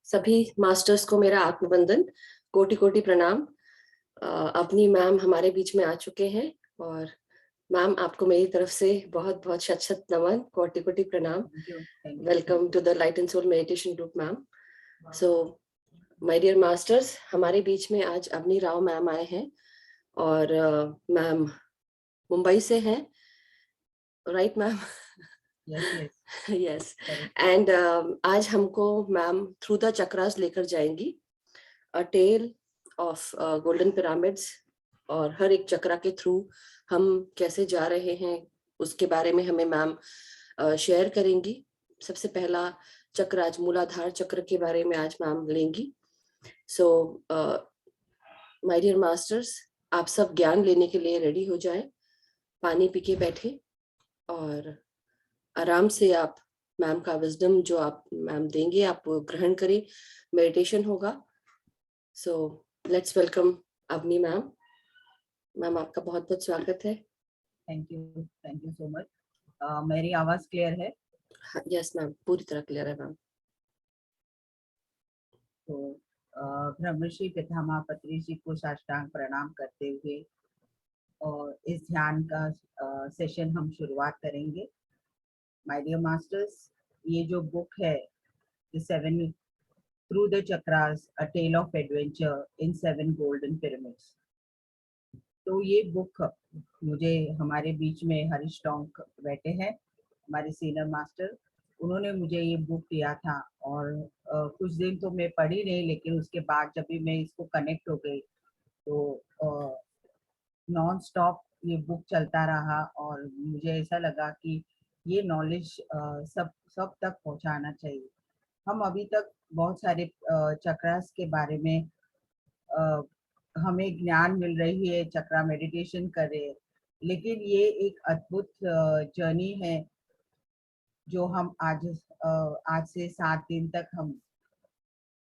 सभी मास्टर्स को मेरा आत्मवंदन, कोटि कोटि प्रणाम। अपनी मैम हमारे बीच में आ चुके हैं और मैम आपको मेरी तरफ से बहुत बहुत शत शत नमन, कोटि कोटि प्रणाम। Welcome to the light and soul meditation group ma'am. So my dear masters, हमारे बीच में आज अवनी राव मैम आए हैं और मैम मुंबई से हैं, राइट मैम? यस। एंड आज हमको मैम थ्रू द चक्रास लेकर जाएंगी, अ टेल ऑफ गोल्डन पिरामिड्स, और हर एक चक्रा के थ्रू हम कैसे जा रहे हैं उसके बारे में हमें मैम शेयर करेंगी। सबसे पहला चक्र आज मूलाधार चक्र के बारे में आज मैम लेंगी। सो माय डियर मास्टर्स, आप सब ज्ञान लेने के लिए रेडी हो जाएं, पानी पी के बैठे और आराम से आप मैम का विजडम जो आप मैम देंगे आप ग्रहण करें। मेडिटेशन होगा। So let's welcome Avani ma'am. Ma'am आपका बहुत बहुत स्वागत है। Thank you so much. मेरी आवाज क्लियर है? यस मैम, पूरी तरह क्लियर है मैम। तो ब्रह्मश्री पितामह पत्री जी को साष्टांग प्रणाम करते हुए और इस ध्यान का सेशन हम शुरुआत करेंगे। माय डियर मास्टर्स, ये जो बुक है the seven through the chakras, a tale of adventure in 7 golden pyramids, तो ये बुक मुझे हमारे बीच में हरीश टोंक बैठे हैं, हमारे सीनियर मास्टर, उन्होंने मुझे ये बुक दिया था और कुछ दिन तो मैं पढ़ी नहीं, लेकिन उसके बाद जब भी मैं इसको कनेक्ट हो गई तो नॉन स्टॉप ये बुक चलता रहा और मुझे ऐसा लगा कि ये नॉलेज सब सब तक पहुंचाना चाहिए। हम अभी तक बहुत सारे चक्रास के बारे में हमें ज्ञान मिल रही है, चक्रा मेडिटेशन कर रहे हैं, लेकिन ये एक अद्भुत जर्नी है जो हम आज से 7 दिन तक हम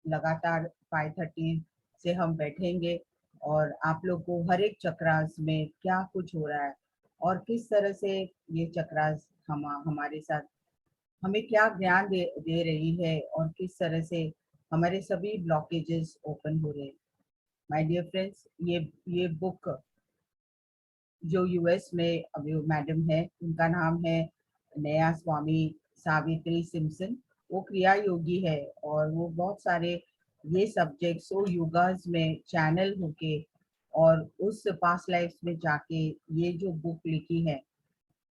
लगातार 5:30 से हम बैठेंगे और आप लोग को हर एक चक्रास में क्या कुछ हो रहा है और किस तरह से ये चक्रास हमारे साथ हमें क्या ज्ञान दे रही है और किस तरह से हमारे सभी ब्लॉकेजेस ओपन हो रहे हैं। माय डियर फ्रेंड्स, ये बुक जो यूएस में अभी मैडम है, उनका नाम है नया स्वामी सावित्री सिम्पसन। वो क्रिया योगी है और वो बहुत सारे ये सब्जेक्ट सो युगास में चैनल होके और उस पास्ट लाइफ में जाके ये जो बुक लिखी है,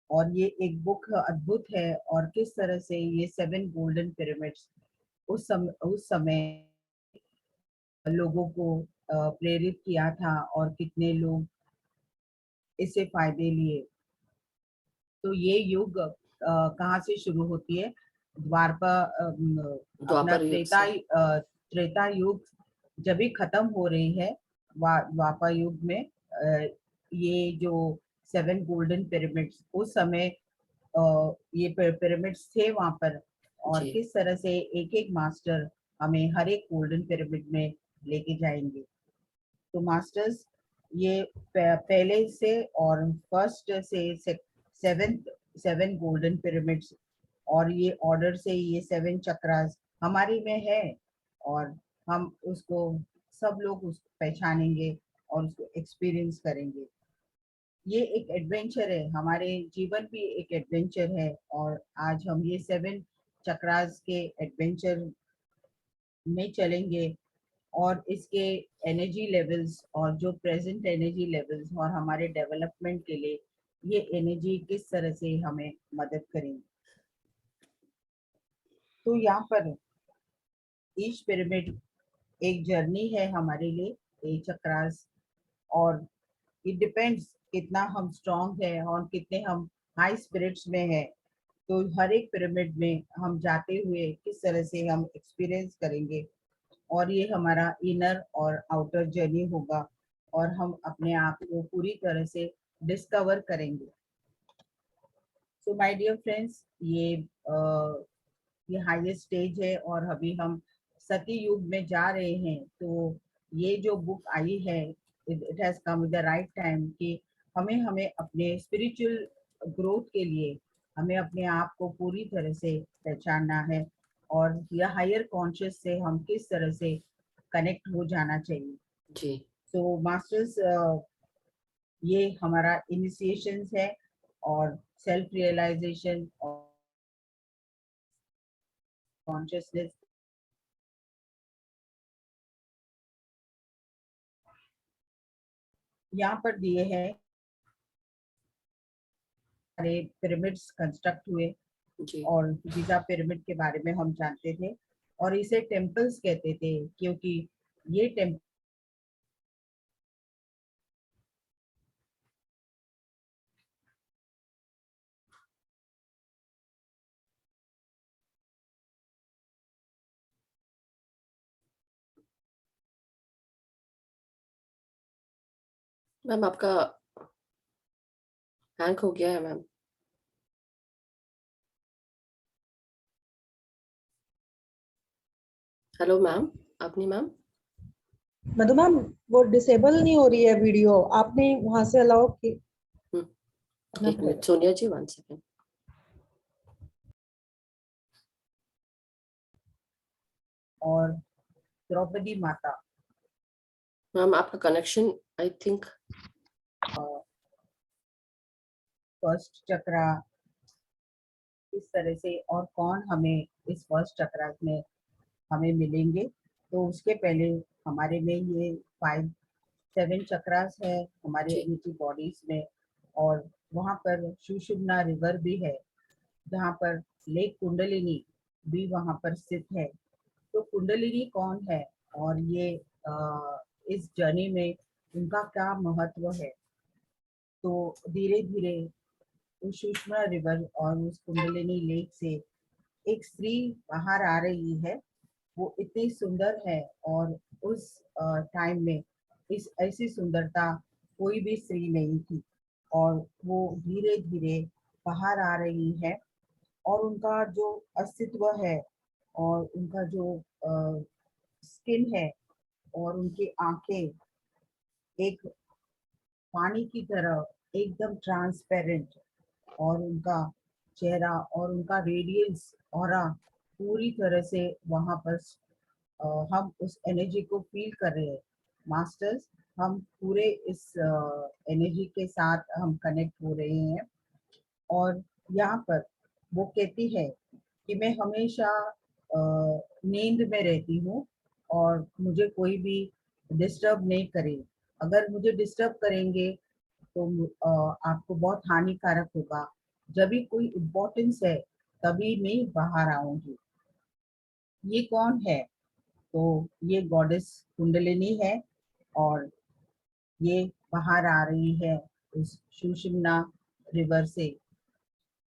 और ये एक बुक अद्भुत है और किस तरह से ये 7 गोल्डन पिरामिड्स उस समय लोगों को प्रेरित किया था और कितने लोग इससे फायदे लिए। तो ये युग कहाँ से शुरू होती है? अपना द्वापर युग से। त्रेता युग जब भी खत्म हो रही है, द्वापर युग में ये जो 7 गोल्डन पिरामिड्स उस समय ये पिरामिड्स थे वहां पर, और जी। किस तरह से एक एक मास्टर हमें हर एक गोल्डन पिरामिड में लेके जाएंगे। तो मास्टर्स, ये पहले से और फर्स्ट से 7 गोल्डन पिरामिड्स और ये ऑर्डर से ये 7 चक्रास हमारे में है और हम उसको सब लोग उसको पहचानेंगे और उसको एक्सपीरियंस करेंगे। ये एक एडवेंचर है, हमारे जीवन भी एक एडवेंचर है और आज हम ये 7 चक्रास के एडवेंचर में चलेंगे और इसके एनर्जी लेवल्स और जो प्रेजेंट एनर्जी लेवल्स और हमारे डेवलपमेंट के लिए ये एनर्जी किस तरह से हमें मदद करेंगी। तो यहाँ पर ईच पिरामिड एक जर्नी है हमारे लिए, ये चक्रास, और इट डिपेंड्स कितना हम स्ट्रॉन्ग है और कितने हम हाई स्पिरिट्स में है। तो हर एक पिरामिड में हम जाते हुए किस तरह से हम एक्सपीरियंस करेंगे और ये हमारा इनर और आउटर जर्नी होगा और हम अपने आप को पूरी तरह से डिस्कवर करेंगे। सो माय डियर फ्रेंड्स, ये हाईएस्ट स्टेज है और अभी हम सती युग में जा रहे हैं। तो ये जो बुक आई है, it has come with the right time कि हमें हमें अपने स्पिरिचुअल ग्रोथ के लिए हमें अपने आप को पूरी तरह से पहचानना है और या हायर कॉन्शियस से हम किस तरह से कनेक्ट हो जाना चाहिए। जी। तो मास्टर्स ये हमारा इनिशिएशंस है और सेल्फ रियलाइजेशन और कॉन्शियसनेस यहाँ पर दिए हैं। सारे पिरामिड्स कंस्ट्रक्ट हुए जी। और गिजा पिरामिड के बारे में हम जानते थे और इसे टेम्पल्स कहते थे क्योंकि ये टेम्पल मैम आपका हैंग हो गया है मैम। हेलो मैम, अपनी मैम। मधु मैम, वो डिसेबल नहीं हो रही है वीडियो, आपने वहां से अलाउ करना एक मिनट पड़ेगा। सोनिया जी, 1 सेकेंड। और द्रौपदी माता मैम आपका कनेक्शन आई थिंक। फर्स्ट चक्रा इस तरह से और कौन हमें इस फर्स्ट चक्रा में हमें मिलेंगे। तो उसके पहले हमारे में ये 7 चक्रास है हमारे जी। एनर्जी बॉडीज में और वहाँ पर सुषुम्ना रिवर भी है जहाँ पर लेक कुंडलिनी भी वहाँ पर स्थित है। तो कुंडलिनी कौन है और ये इस जर्नी में उनका क्या महत्व है। तो धीरे धीरे उस सुषुम्ना रिवर और उस कुंडलिनी लेक से एक स्त्री बाहर आ रही है। वो इतनी सुंदर है और उस टाइम में इस ऐसी सुंदरता कोई भी स्त्री नहीं थी और वो धीरे धीरे बाहर आ रही है और उनका जो अस्तित्व है और उनका जो स्किन है और उनकी आंखें एक पानी की तरह एकदम ट्रांसपेरेंट और उनका चेहरा और उनका रेडियंस ऑरा पूरी तरह से वहां पर हम उस एनर्जी को फील कर रहे हैं। मास्टर्स हम पूरे इस एनर्जी के साथ हम कनेक्ट हो रहे हैं और यहाँ पर वो कहती है कि मैं हमेशा नींद में रहती हूँ और मुझे कोई भी डिस्टर्ब नहीं करे। अगर मुझे डिस्टर्ब करेंगे तो आपको बहुत हानिकारक होगा। जब भी कोई इम्पोर्टेंस है तभी मैं बाहर आऊंगी। ये कौन है? तो ये गॉडेस कुंडलिनी है और ये बाहर आ रही है उस सुषुम्ना रिवर से।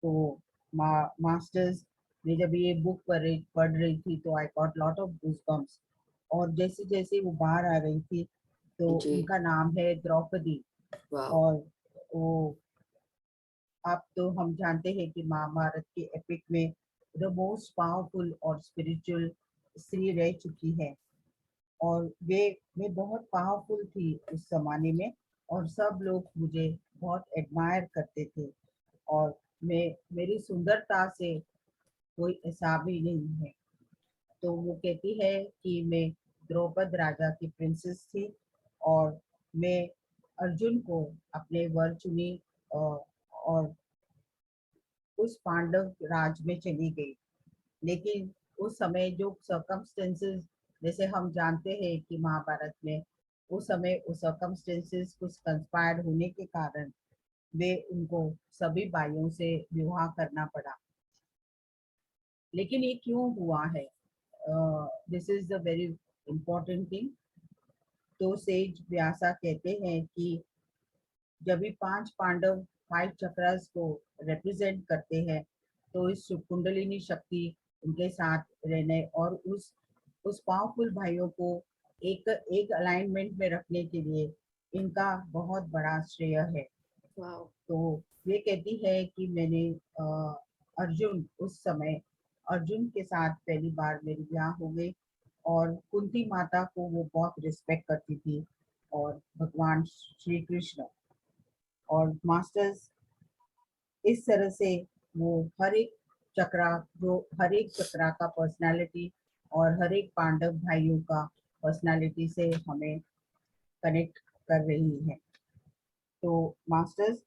तो मास्टर्स ने जब ये बुक पढ़ रही थी तो I got lot of goosebumps और जैसे जैसे वो बाहर आ रही थी तो जी। उनका नाम है द्रौपदी। वाह। और वो आप तो हम जानते हैं कि महाभारत के एपिक में द मोस्ट पावरफुल और स्पिरिचुअल स्त्री रह चुकी है और वे बहुत पावरफुल थी उस जमाने में और सब लोग मुझे बहुत एडमायर करते थे और मैं मेरी सुंदरता से कोई हिसाब ही नहीं है। तो वो कहती है कि मैं द्रौपद राजा की प्रिंसेस थी और मैं अर्जुन को अपने वर चुनी और उस पांडव राज में चली गई। लेकिन उस समय जो सर्कमस्टेंसेस जैसे हम जानते हैं कि महाभारत में उस समय उस सर्कमस्टेंसेस कुछ कंस्पायर्ड होने के कारण वे उनको सभी भाइयों से विवाह करना पड़ा। लेकिन ये क्यों हुआ है? This is the very important thing. तो सेज व्यासा कहते हैं कि जब भी 5 पांडव 5 चक्रास को रिप्रेजेंट करते हैं तो इस कुंडलिनी शक्ति उनके साथ रहने और उस पावरफुल भाइयों को एक एक अलाइनमेंट में रखने के लिए इनका बहुत बड़ा श्रेय है। वाह। तो ये कहती है कि मैंने अर्जुन उस समय अर्जुन के साथ पहली बार मेरी ब्याह हो गई और कुंती माता को वो बहुत रिस्पेक्ट करती थी और भगवान श्री कृष्ण और मास्टर्स इस तरह से वो हर एक चक्रा, जो हर एक चक्रा का पर्सनालिटी और हर एक पांडव भाइयों का पर्सनालिटी से हमें कनेक्ट कर रही है। तो मास्टर्स,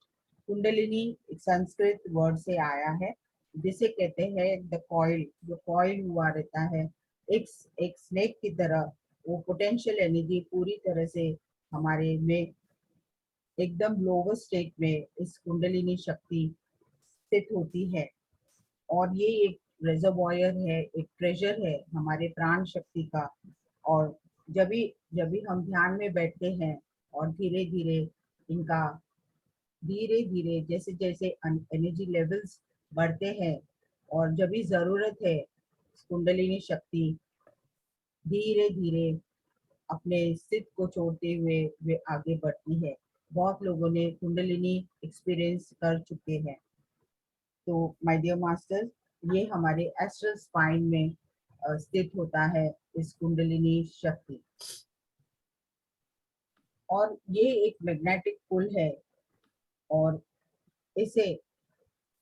कुंडलिनी संस्कृत वर्ड से आया है, जिसे कहते हैं द कॉइल। जो कॉइल हुआ रहता है एक एक स्नेक की तरह, वो पोटेंशियल एनर्जी पूरी तरह से हमारे में एकदम लोअर स्टेट में इस कुंडलिनी शक्ति स्थित होती है। और ये एक रिजर्वॉयर है, एक ट्रेजर है हमारे प्राण शक्ति का। और जब भी हम ध्यान में बैठते हैं और धीरे धीरे इनका धीरे धीरे जैसे जैसे एनर्जी लेवल्स बढ़ते हैं, और जब भी जरूरत है कुंडलिनी शक्ति धीरे धीरे अपने स्थित को छोड़ते हुए वे आगे बढ़ती है। बहुत लोगों ने कुंडलिनी एक्सपीरियंस कर चुके हैं। तो माय डियर मास्टर्स, ये हमारे एस्ट्रल स्पाइन में स्थित होता है इस कुंडलिनी शक्ति। और ये एक मैग्नेटिक पुल है, और इसे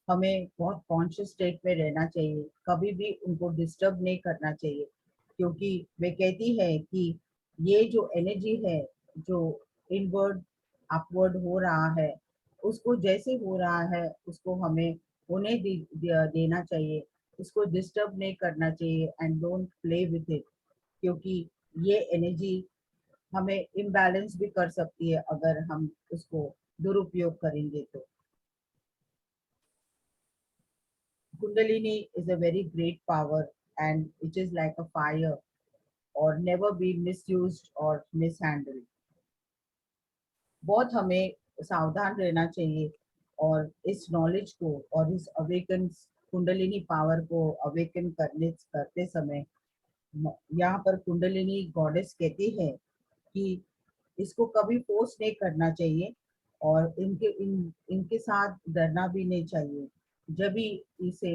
हमें बहुत कॉन्शियस स्टेट में रहना चाहिए, कभी भी उनको डिस्टर्ब नहीं करना चाहिए, क्योंकि वे कहती है कि ये जो एनर्जी है, जो इनवर्ड अपवर्ड हो रहा है, उसको जैसे हो रहा है उसको हमें होने देना चाहिए, उसको डिस्टर्ब नहीं करना चाहिए, and don't play with it, क्योंकि ये एनर्जी हमें इम्बैलेंस भी कर सकती है अगर हम उसको दुरुपयोग करेंगे तो। Kundalini is a very great power, and it is like a fire, or never be misused or mishandled. बहुत हमें सावधान रहना चाहिए, और इस नॉलेज को और इस अवेकन कुंडलिनी पावर को अवेकन करते समय यहाँ पर कुंडलिनी गॉडेस कहती है कि इसको कभी फोर्स नहीं करना चाहिए, और इनके साथ डरना भी नहीं चाहिए। जब भी इसे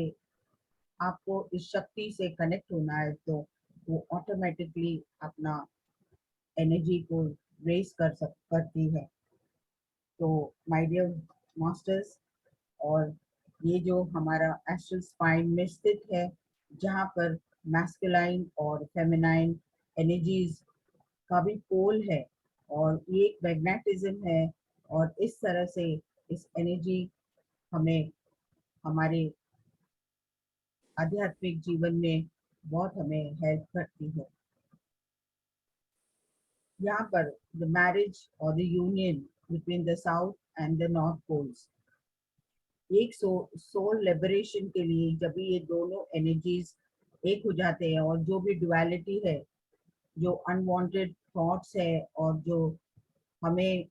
आपको इस शक्ति से कनेक्ट होना है, तो वो ऑटोमेटिकली अपना एनर्जी को रेस करती है। तो माय डियर मास्टर्स, और ये जो हमारा एस्ट्रल स्पाइन में स्थित है, जहाँ पर मैस्कुलाइन और फेमिनाइन एनर्जीज का भी पोल है, और ये एक मैग्नेटिज्म है, और इस तरह से इस एनर्जी हमें हमारे आध्यात्मिक जीवन में बहुत हमें हेल्प करती है। यहाँ पर द मैरिज और the union between the south and the north poles, एक सोल लिबरेशन के लिए जब ये दोनों एनर्जीज एक हो जाते हैं, और जो भी डुअलिटी है, जो अनवांटेड थॉट्स है, और जो हमें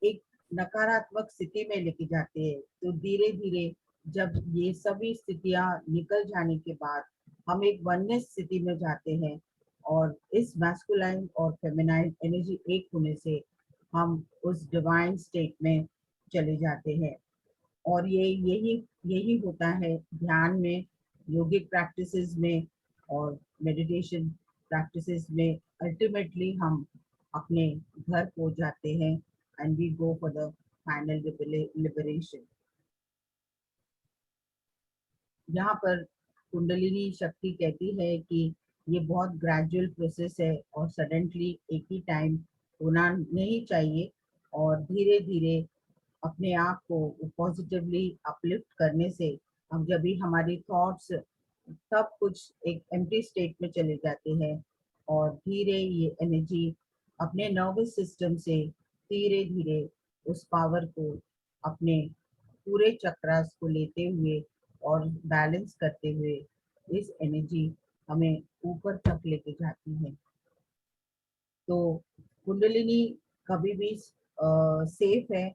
एक नकारात्मक स्थिति में लेके जाते हैं, तो धीरे धीरे जब ये सभी स्थितियां निकल जाने के बाद हम एक वननेस स्थिति में जाते हैं, और इस मैस्कुलाइन और फेमिनाइन एनर्जी एक होने से हम उस डिवाइन स्टेट में चले जाते हैं। और ये यही यही होता है ध्यान में, योगिक प्रैक्टिसेस में और मेडिटेशन प्रैक्टिसेस में। अल्टीमेटली हम अपने घर पहुंच जाते हैं, and we go for the final liberation. यहाँ पर कुंडलिनी शक्ति कहती है कि ये बहुत ग्रेजुअल प्रोसेस है, और सडनली एक ही टाइम होना नहीं चाहिए, और धीरे धीरे अपने आप को पॉजिटिवली अपलिफ्ट करने से हम जब भी हमारी थॉट्स सब कुछ एक एम्प्टी स्टेट में चले जाते हैं, और धीरे ये एनर्जी अपने नर्वस सिस्टम से धीरे धीरे उस पावर को अपने पूरे चक्रास को लेते हुए और बैलेंस करते हुए इस एनर्जी हमें ऊपर तक लेके जाती है। तो कुंडलिनी कभी भी सेफ है,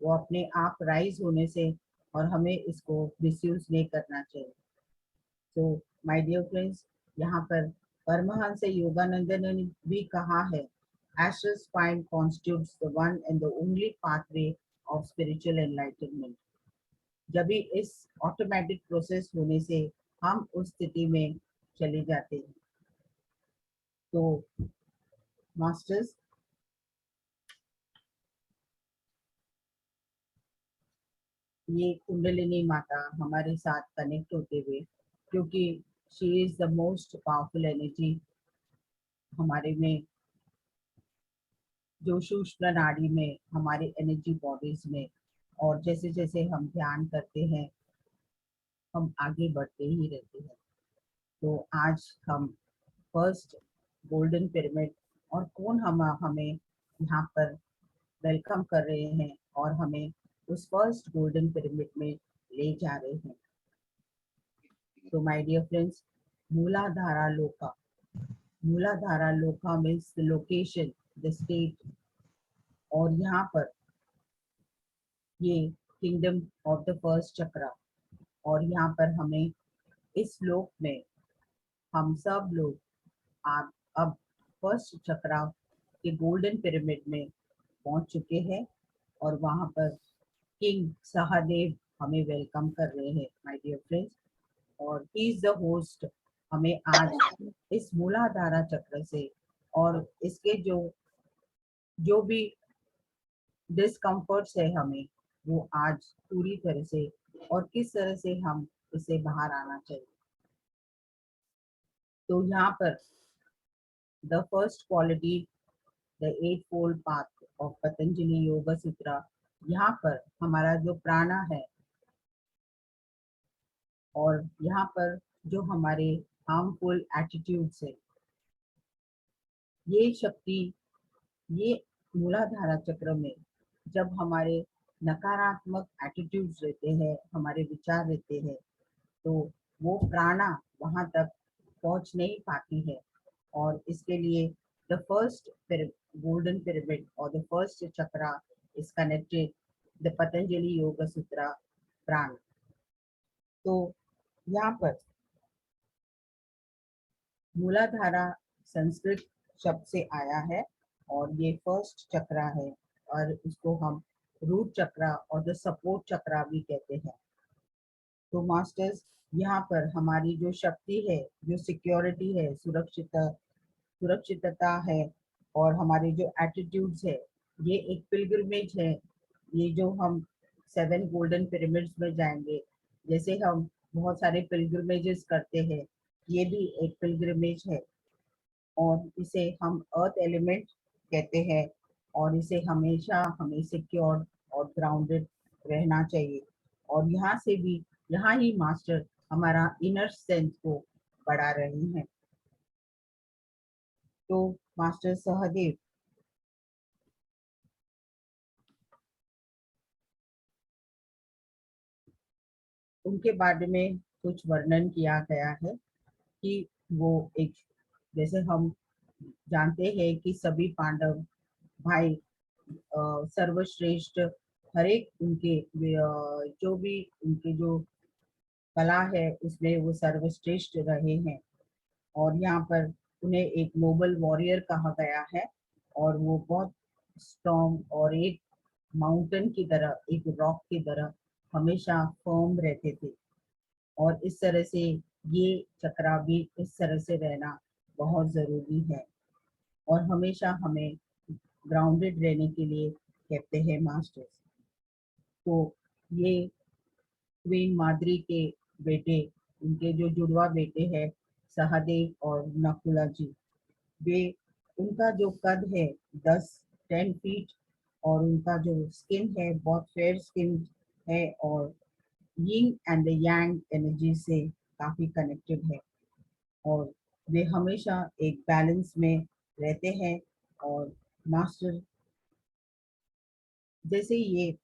वो अपने आप राइज होने से, और हमें इसको मिसयूज नहीं करना चाहिए। तो माय डियर फ्रेंड्स, यहाँ पर परमहंस योगानंदन ने भी कहा है, astral spine constitutes the one and the only pathway of spiritual enlightenment. जब भी इस ऑटोमेटिक प्रोसेस होने से हम उस स्थिति में चले जाते हैं। तो मास्टर्स, ये कुंडलिनी माता हमारे साथ कनेक्ट होते हुए, क्योंकि she is the most powerful energy हमारे में, जो सूक्ष्म नाड़ी में, हमारे एनर्जी बॉडीज में। और जैसे जैसे हम ध्यान करते हैं हम आगे बढ़ते ही रहते हैं। तो आज हम फर्स्ट गोल्डन पिरामिड और कौन हमें यहाँ पर वेलकम कर रहे हैं और हमें उस फर्स्ट गोल्डन पिरामिड में ले जा रहे हैं। तो माय डियर फ्रेंड्स, मूलाधारा लोका, मूलाधारा लोका means the location, the state. और यहाँ पर ये किंगडम ऑफ द फर्स्ट चक्रा। और यहाँ पर हमें इस श्लोक में हम सब लोग आप अब फर्स्ट चक्रा के गोल्डन पिरामिड में पहुंच चुके हैं। और वहां पर किंग सहदेव हमें वेलकम कर रहे हैं माय डियर फ्रेंड्स। और ही इज द होस्ट। हमें आज इस मूलाधारा चक्र से और इसके जो भी डिस्कम्फर्ट्स है हमें, वो आज पूरी तरह से और किस तरह से हम इससे बाहर आना चाहिए। तो यहाँ पर the first quality, the eightfold path of Patanjali yoga sutra, यहाँ पर हमारा जो प्राणा है और यहाँ पर जो हमारे हार्मफुल एटीट्यूड्स है, ये शक्ति, ये मूलाधारा चक्र में जब हमारे नकारात्मक एटीट्यूड्स रहते हैं, हमारे विचार रहते हैं, तो वो प्राणा वहां तक पहुंच नहीं पाती है। और इसके लिए द फर्स्ट गोल्डन पिरामिड और the first chakra is connected the Patanjali योग सूत्रा प्राण। तो यहाँ पर मूलाधारा संस्कृत शब्द से आया है और ये फर्स्ट चक्रा है और इसको हम रूट चक्रा और द सपोर्ट चक्रा भी कहते हैं। तो मास्टर्स, यहाँ पर हमारी जो शक्ति है, जो सिक्योरिटी है, सुरक्षितता है और हमारे जो एटीट्यूड्स है, ये एक पिलग्रिमेज है। ये जो हम 7 गोल्डन पिरामिड्स में जाएंगे, जैसे हम बहुत सारे पिलग्रिमेजेस करते हैं, ये भी एक पिलग्रिमेज है। और इसे हम अर्थ एलिमेंट कहते हैं और इसे हमेशा हमें सिक्योर और ग्राउंडेड रहना चाहिए। और यहाँ से भी, यहाँ ही मास्टर हमारा इनर सेंस को बढ़ा रहे हैं। तो मास्टर सहदेव, उनके बारे में कुछ वर्णन किया गया है कि वो एक, जैसे हम जानते हैं कि सभी पांडव भाई सर्वश्रेष्ठ, हर एक उनके जो भी उनके जो कला है उसमें वो सर्वश्रेष्ठ रहे हैं। और यहाँ पर उन्हें एक नोबल वॉरियर कहा गया है और वो बहुत स्ट्रॉन्ग और एक माउंटेन की तरह, एक रॉक की तरह हमेशा फर्म रहते थे। और इस तरह से ये चक्रा भी इस तरह से रहना बहुत ज़रूरी है और हमेशा हमें ग्राउंडेड रहने के लिए कहते हैं मास्टर्स। तो ये क्वीन माद्री के बेटे, उनके जो जुड़वा बेटे हैं सहदेव और नकुला जी, वे, उनका जो कद है 10 फीट और उनका जो स्किन है बहुत फेयर स्किन है और यिंग एंड यांग एनर्जी से काफी कनेक्टेड है। और वे हमेशा एक बैलेंस में रहते हैं। और मास्टर, जैसे ये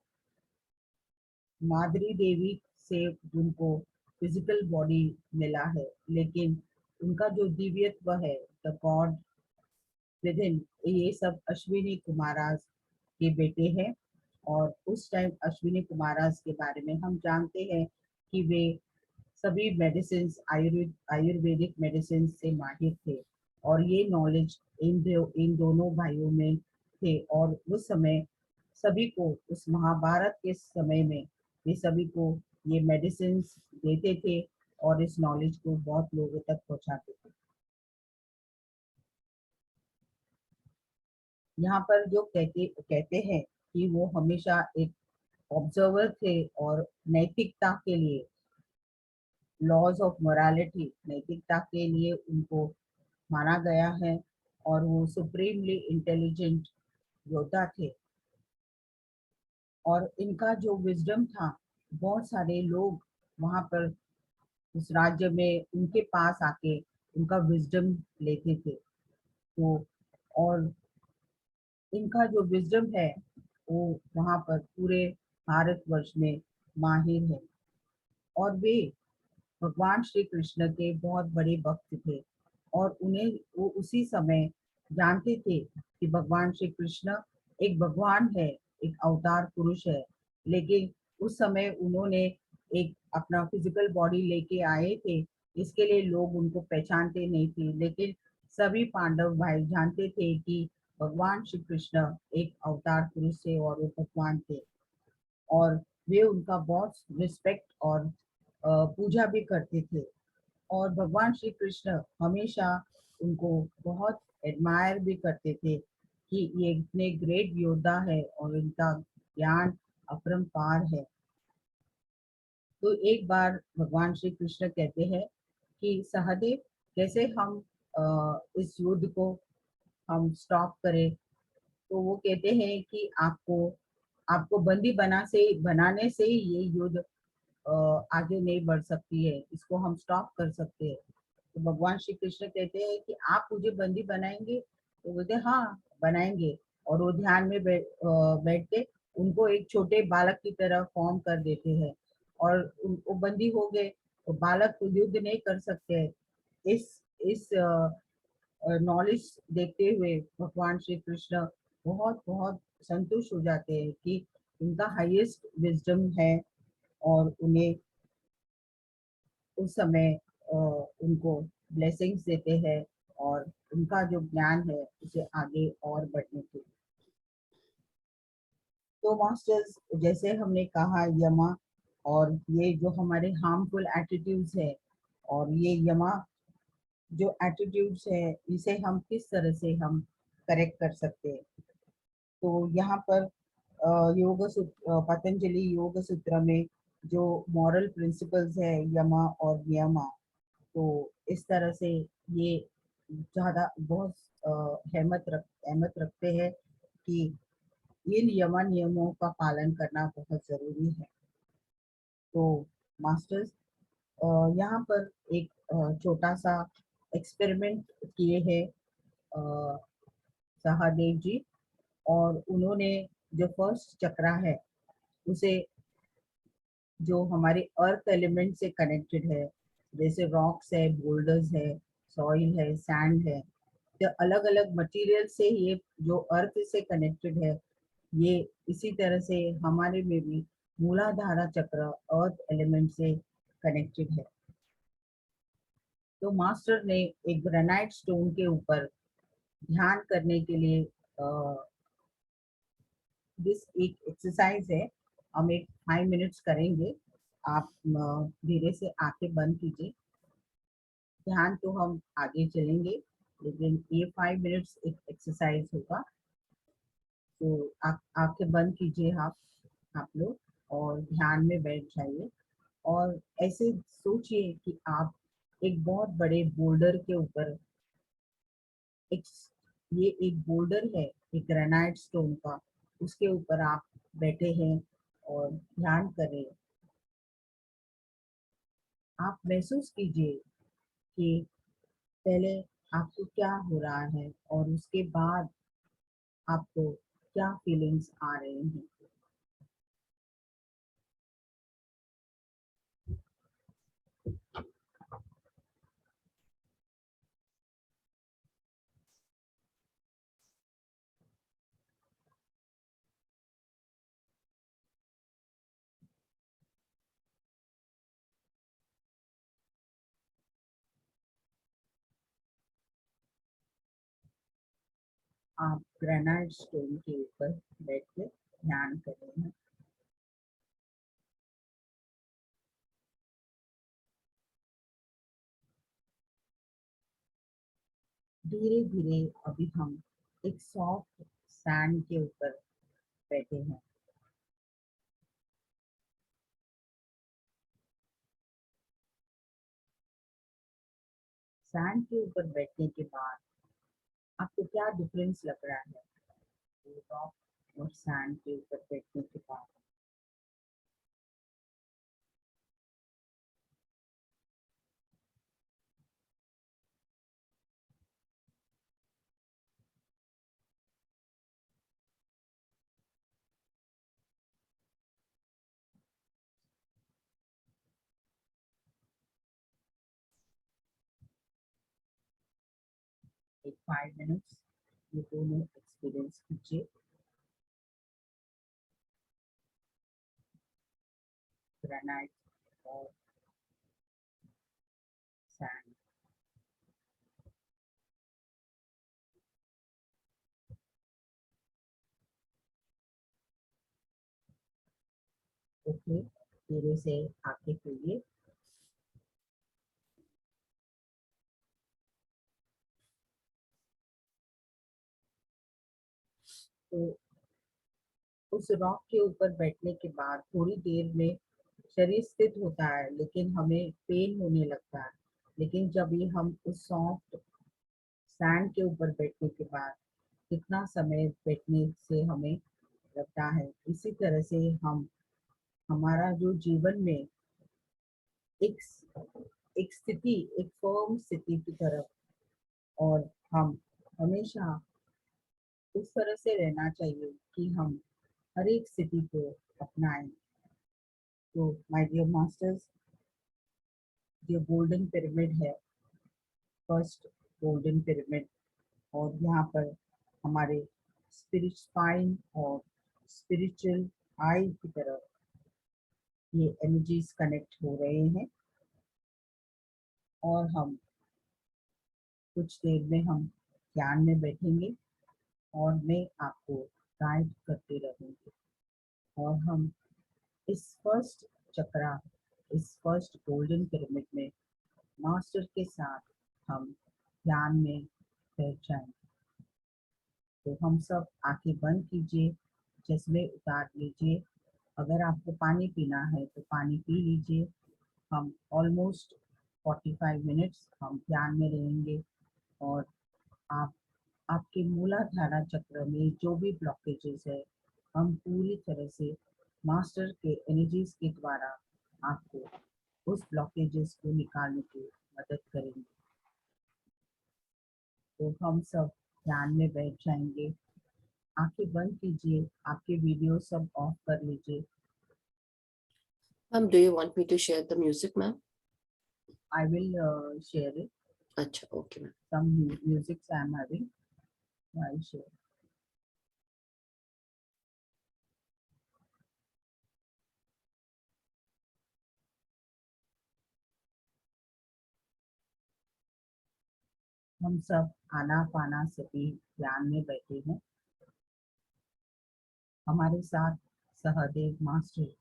माधुरी देवी से उनको फिजिकल बॉडी मिला है, लेकिन उनका जो दिव्यत्व है, द गॉड विदिन, ये सब अश्विनी कुमाराज के बेटे हैं। और उस टाइम अश्विनी कुमाराज के बारे में हम जानते हैं कि वे सभी मेडिसिन, आयुर्वेदिक मेडिसिन से माहिर थे और ये नॉलेज इन दोनों भाइयों में थे। और उस समय सभी को, उस महाभारत के समय में ये सभी को ये मेडिसिन देते थे और इस नॉलेज को बहुत लोगों तक पहुंचाते थे। यहाँ पर जो कहते हैं कि वो हमेशा एक ऑब्जर्वर थे और नैतिकता के लिए, लॉज ऑफ मोरालिटी, नैतिकता के लिए उनको माना गया है, और वो सुप्रीमली इंटेलिजेंट योद्धा थे। और इनका जो विजडम था, बहुत सारे लोग वहां पर उस राज्य में उनके पास आके उनका विजडम लेते थे। तो और इनका जो विजडम है वो वहां पर पूरे भारतवर्ष में माहिर है। और वे भगवान श्री कृष्ण के बहुत बड़े भक्त थे, और उन्हें वो उसी समय जानते थे कि भगवान श्री कृष्ण एक भगवान है, एक अवतार पुरुष है। लेकिन उस समय उन्होंने एक अपना फिजिकल बॉडी लेके आए थे, इसके लिए लोग उनको पहचानते नहीं थे। लेकिन सभी पांडव भाई जानते थे कि भगवान श्री कृष्ण एक अवतार पुरुष थे और वो भगवान थे, और वे उनका बहुत रिस्पेक्ट और पूजा भी करते थे। और भगवान श्री कृष्ण हमेशा उनको बहुत एडमायर भी करते थे कि ये इतने ग्रेट योद्धा है और इनका ज्ञान अपरंपार है। तो एक बार भगवान श्री कृष्ण कहते हैं कि सहदेव, कैसे हम इस युद्ध को हम स्टॉप करें। तो वो कहते हैं कि आपको आपको बंदी बनाने से ही ये युद्ध आगे नहीं बढ़ सकती है, इसको हम स्टॉप कर सकते हैं। तो भगवान श्री कृष्ण कहते हैं कि आप मुझे बंदी बनाएंगे। तो बोलते हाँ, बनाएंगे। और वो ध्यान में बैठ के उनको एक छोटे बालक की तरह फॉर्म कर देते हैं, और वो बंदी हो गए। तो बालक तो युद्ध नहीं कर सकते। इस नॉलेज देखते हुए भगवान श्री कृष्ण बहुत बहुत संतुष्ट हो जाते हैं कि उनका हाईएस्ट विजडम है, और उन्हें उस समय उनको ब्लेसिंग्स देते हैं, और उनका जो ज्ञान है उसे आगे और बढ़ने के। तो मास्टर्स, जैसे हमने कहा यमा, और ये जो हमारे हार्मफुल एटीट्यूड्स है, और ये यमा जो एटीट्यूड्स है, इसे हम किस तरह से हम करेक्ट कर सकते हैं। तो यहाँ पर पतंजलि योग सूत्र में जो मॉरल प्रिंसिपल्स है यमा और नियमा, तो इस तरह से ये ज़्यादा बहुत अहमत रखते हैं कि इन यमा नियमों का पालन करना बहुत ज़रूरी है। तो मास्टर्स, यहाँ पर एक छोटा सा एक्सपेरिमेंट किए हैं सहादेव जी, और उन्होंने जो फर्स्ट चक्रा है उसे जो हमारे अर्थ एलिमेंट से कनेक्टेड है, जैसे रॉक्स है, बोल्डर्स है, सॉइल है, सैंड है, तो अलग अलग मटेरियल से ये जो अर्थ से कनेक्टेड है, ये इसी तरह से हमारे में भी मूलाधारा चक्र अर्थ एलिमेंट से कनेक्टेड है। तो मास्टर ने एक ग्रेनाइट स्टोन के ऊपर ध्यान करने के लिए दिस एक एक्सरसाइज है, हम एक 5 मिनट्स करेंगे। आप धीरे से आंखें बंद कीजिए। ध्यान तो हम आगे चलेंगे, लेकिन ये 5 मिनट्स एक एक्सरसाइज होगा। तो आप आंखें बंद कीजिए, आप लोग, और ध्यान में बैठ जाइए। और ऐसे सोचिए कि आप एक बहुत बड़े बोल्डर के ऊपर, एक ये एक बोल्डर है, एक ग्रेनाइट स्टोन का, उसके ऊपर आप बैठे हैं और ध्यान करें। आप महसूस कीजिए कि पहले आपको क्या हो रहा है, और उसके बाद आपको क्या फीलिंग्स आ रहे हैं। आप ग्रेनाइट स्टोन के ऊपर बैठ के ध्यान कर रहे हैं। धीरे धीरे अभी हम एक सॉफ्ट सैंड के ऊपर बैठे हैं। सैंड के ऊपर बैठने के बाद आपको क्या डिफरेंस लग रहा है रॉक और सैंड के ऊपर बैठने के बाद? एक 5 मिनट्स ये दोनों एक्सपीरियंस कीजिए। ग्रेनाइट और सैंड। ओके, धीरे से आंखें खोलिए। तो उस रॉक के ऊपर बैठने के बाद थोड़ी देर में शरीर स्थिर होता है, लेकिन हमें पेन होने लगता है। लेकिन जब ये हम उस सॉफ्ट सैंड के ऊपर बैठने के बाद कितना समय बैठने से हमें लगता है, इसी तरह से हम हमारा जो जीवन में एक एक स्थिति, एक फर्म स्थिति की तरफ, और हम हमेशा उस तरह से रहना चाहिए कि हम हर एक स्थिति को अपनाएं। तो माय डियर मास्टर्स, ये गोल्डन पिरामिड है, फर्स्ट गोल्डन पिरामिड, और यहाँ पर हमारे स्पिरिट स्पाइन और स्पिरिचुअल आई की तरफ ये एनर्जीज कनेक्ट हो रहे हैं। और हम कुछ देर में हम ध्यान में बैठेंगे और मैं आपको गाइड करते रहूँगी, और हम इस फर्स्ट चक्रा, इस फर्स्ट गोल्डन पिरामिड में मास्टर के साथ हम ध्यान में बैठ जाएंगे। तो हम सब आंखें बंद कीजिए, चश्मे उतार लीजिए। अगर आपको पानी पीना है तो पानी पी लीजिए। हम ऑलमोस्ट 45 मिनट्स हम ध्यान में रहेंगे, और आप आपके मूलाधारा चक्र में जो भी ब्लॉकेजेस है, हम पूरी तरह से मास्टर के एनर्जीज के द्वारा आपको उस ब्लॉकेजेस को निकालने की मदद करेंगे। तो हम सब ध्यान में बैठ जाएंगे। आंखें बंद कीजिए, आपके वीडियो सब ऑफ कर लीजिए। Ma'am, do you want me to share the music, ma'am? I will share it. अच्छा, okay, ma'am. Some music I am having. I will share. हम सब आनापानासती ध्यान में बैठे हैं। हमारे साथ सहदेव मास्टर,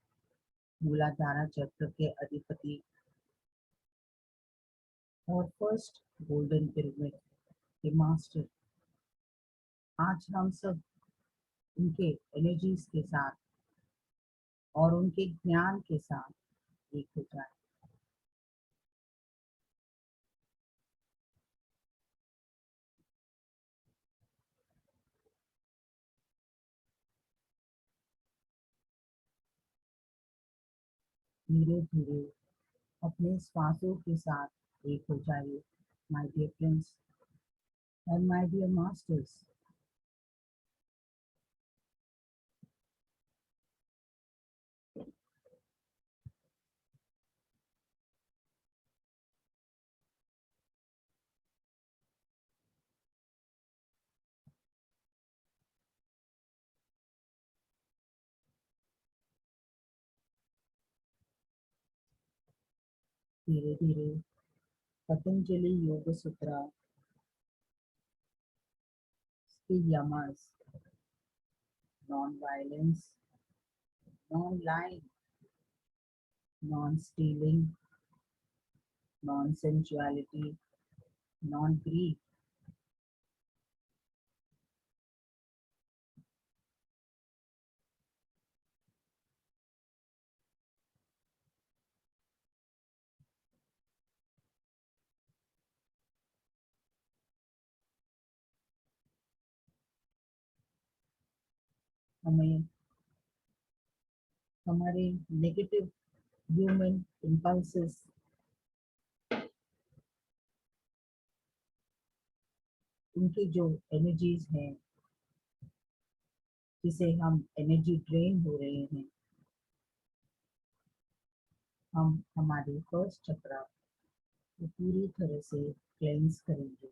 मूलाधारा चक्र के अधिपति और फर्स्ट गोल्डन पिरामिड के मास्टर, आज हम सब उनके एनर्जीज के साथ और उनके ज्ञान के साथ एक हो जाए। धीरे धीरे अपने श्वासों के साथ एक हो जाइए, my dear friends and my dear masters. धीरे धीरे Patanjali Yoga Sutra yamas, non violence, non lying, non stealing, non sensuality, non greed, हमें हमारे नेगेटिव ह्यूमन इम्पल्सेस उनकी जो एनर्जीज हैं, जिसे हम एनर्जी ड्रेन हो रहे हैं, हम हमारे फर्स्ट चक्रा को पूरी तरह से क्लेंस करेंगे।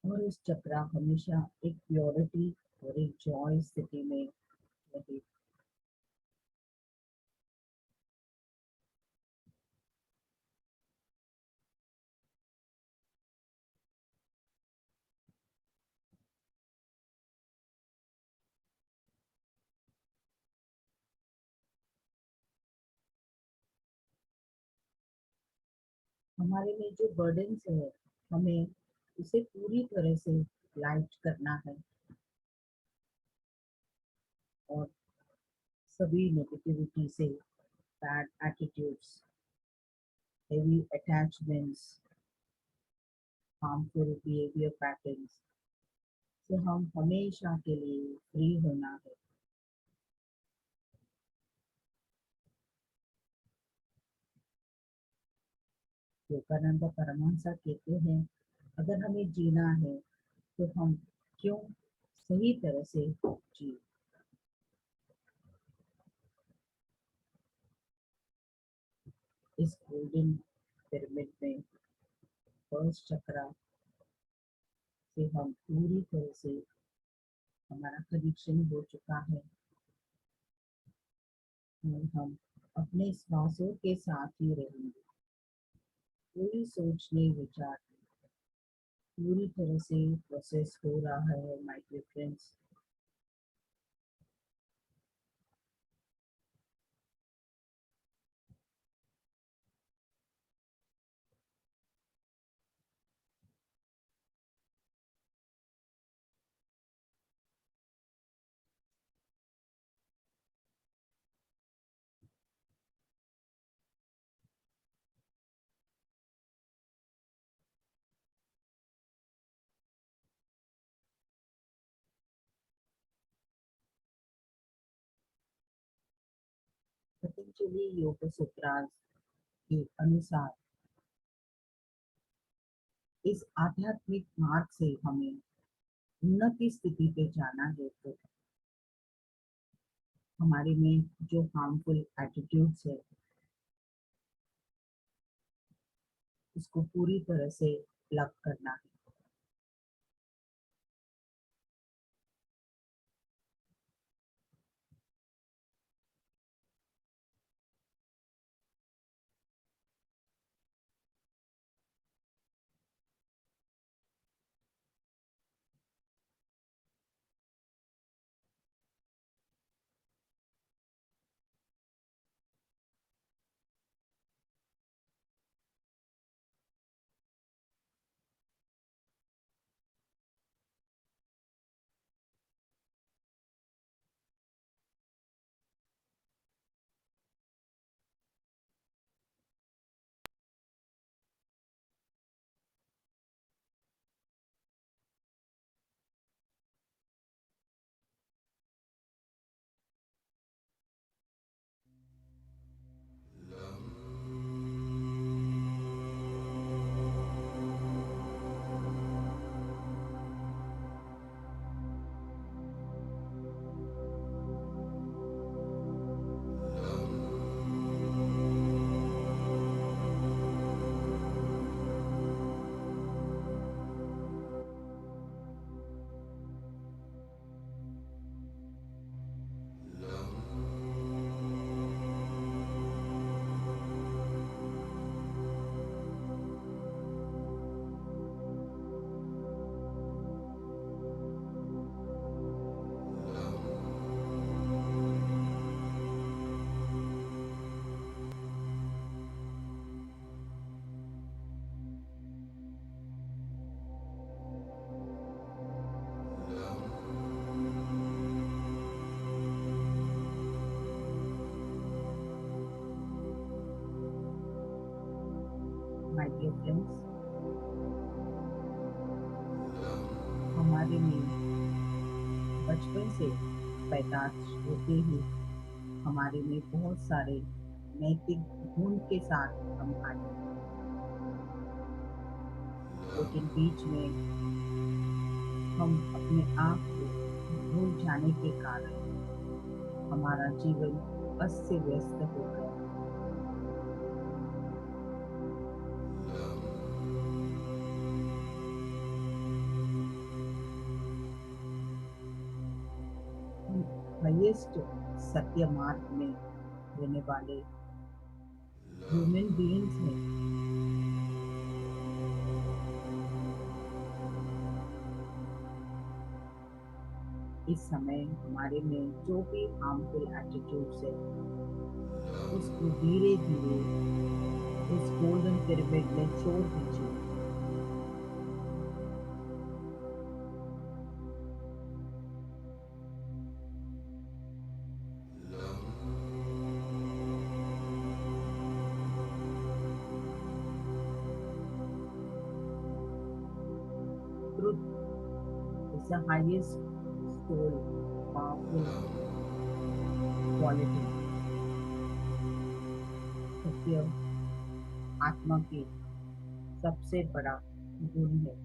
और इस चक्रा हमेशा एक प्योरिटी और एक जॉय स्थिति में रहे। हमारे में जो बर्डन्स है, हमें उसे पूरी तरह से लाइट करना है और सभी नेगेटिविटी से, bad attitudes, heavy attachments, harmful behaviour patterns से हम हमेशा के लिए फ्री होना है। योगानंद परमहंस कहते हैं, अगर हमें जीना है तो हम क्यों सही तरह से जी। इस गोल्डन पिरामिड में फर्स्ट चक्रा से हम पूरी तरह से हमारा कनेक्शन हो चुका है और हम अपने श्वासों के साथ ही रहेंगे। कोई सोचने विचार पूरी तरह से प्रोसेस हो रहा है माय डियर फ्रेंड्स। पतंजलि योग सूत्रास के अनुसार इस आध्यात्मिक मार्ग से हमें उन्नति स्थिति पे जाना है तो हमारे में जो हार्मफुल एटीट्यूड्स है उसको पूरी तरह से प्लग करना है। हमारे में बचपन से पैदा होते ही हमारे में बहुत सारे नैतिक गुण के साथ हम आते हैं, लेकिन बीच में हम अपने आप को भूल जाने के कारण हमारा जीवन अस्त व्यस्त हो गया। हाईएस्ट सत्य मार्ग में रहने वाले ह्यूमन बीइंग्स हैं। इस समय हमारे में जो भी हार्मफुल एटीट्यूड्स है उसको धीरे धीरे इस गोल्डन पिरामिड में छोड़ दीजिए। Truth is the highest soul powerful quality. सत्य आत्मा की सबसे बड़ा गुण है।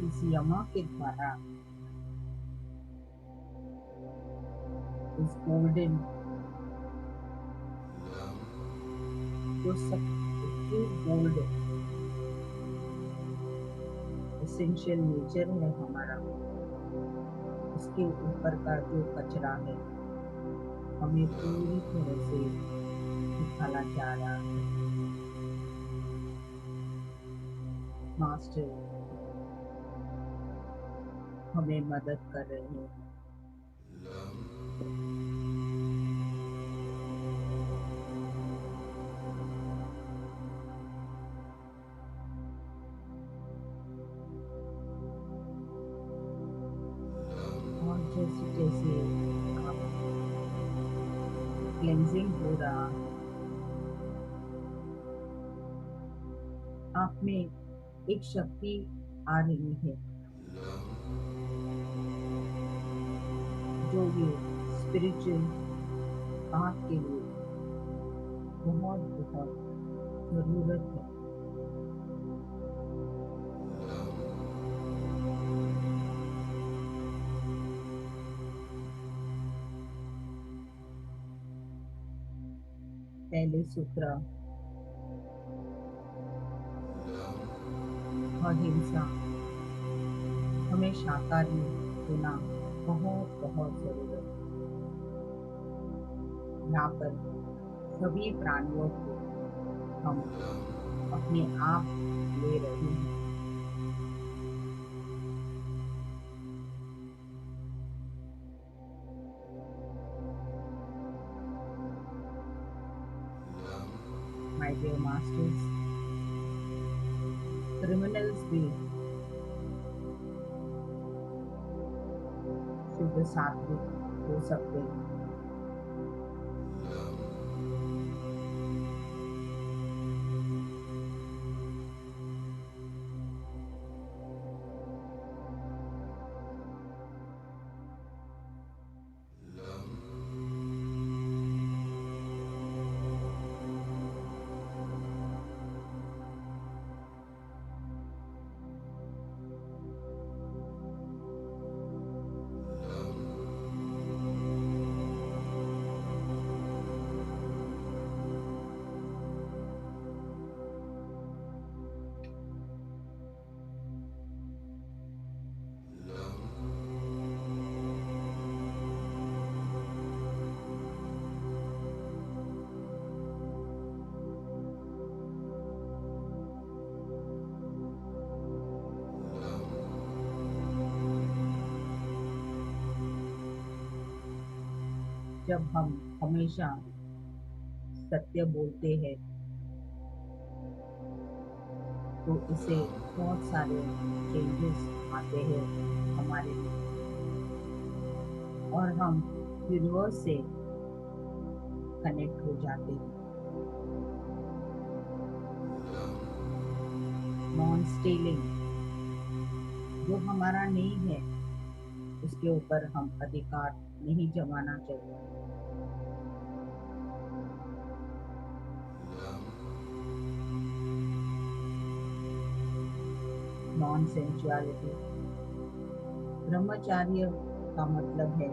इस यमा के द्वारा इस गोल्डन जो सब गोल्ड एसेंशियल नेचर है हमारा, उसके ऊपर का जो कचरा है हमें पूरी तरह से निकाला जा रहा है। मास्टर हमें मदद कर रहे हैं। और जैसे जैसे आप क्लेंजिंग हो रहा, आप में एक शक्ति आ रही है जो ये स्पिरिचुअल पाथ के लिए बहुत बहुत जरूरत है। पहले सूत्र अहिंसा, हमें शाकाहारी होना बहुत बहुत जरूरत है। यहाँ पर सभी प्राणियों को हम अपने आप ले रहे हैं। My dear masters, criminals भी शुद्ध सात्विक हो सकते हैं। जब हम हमेशा सत्य बोलते हैं तो इससे बहुत सारे चेंजेस आते हैं हमारे में और हम यूनिवर्स से कनेक्ट हो जाते हैं। नॉन स्टीलिंग जो हमारा नहीं है उसके ऊपर हम अधिकार नहीं जमाना चाहिए। नॉन सेंचुअलिटी ब्रह्मचार्य का मतलब है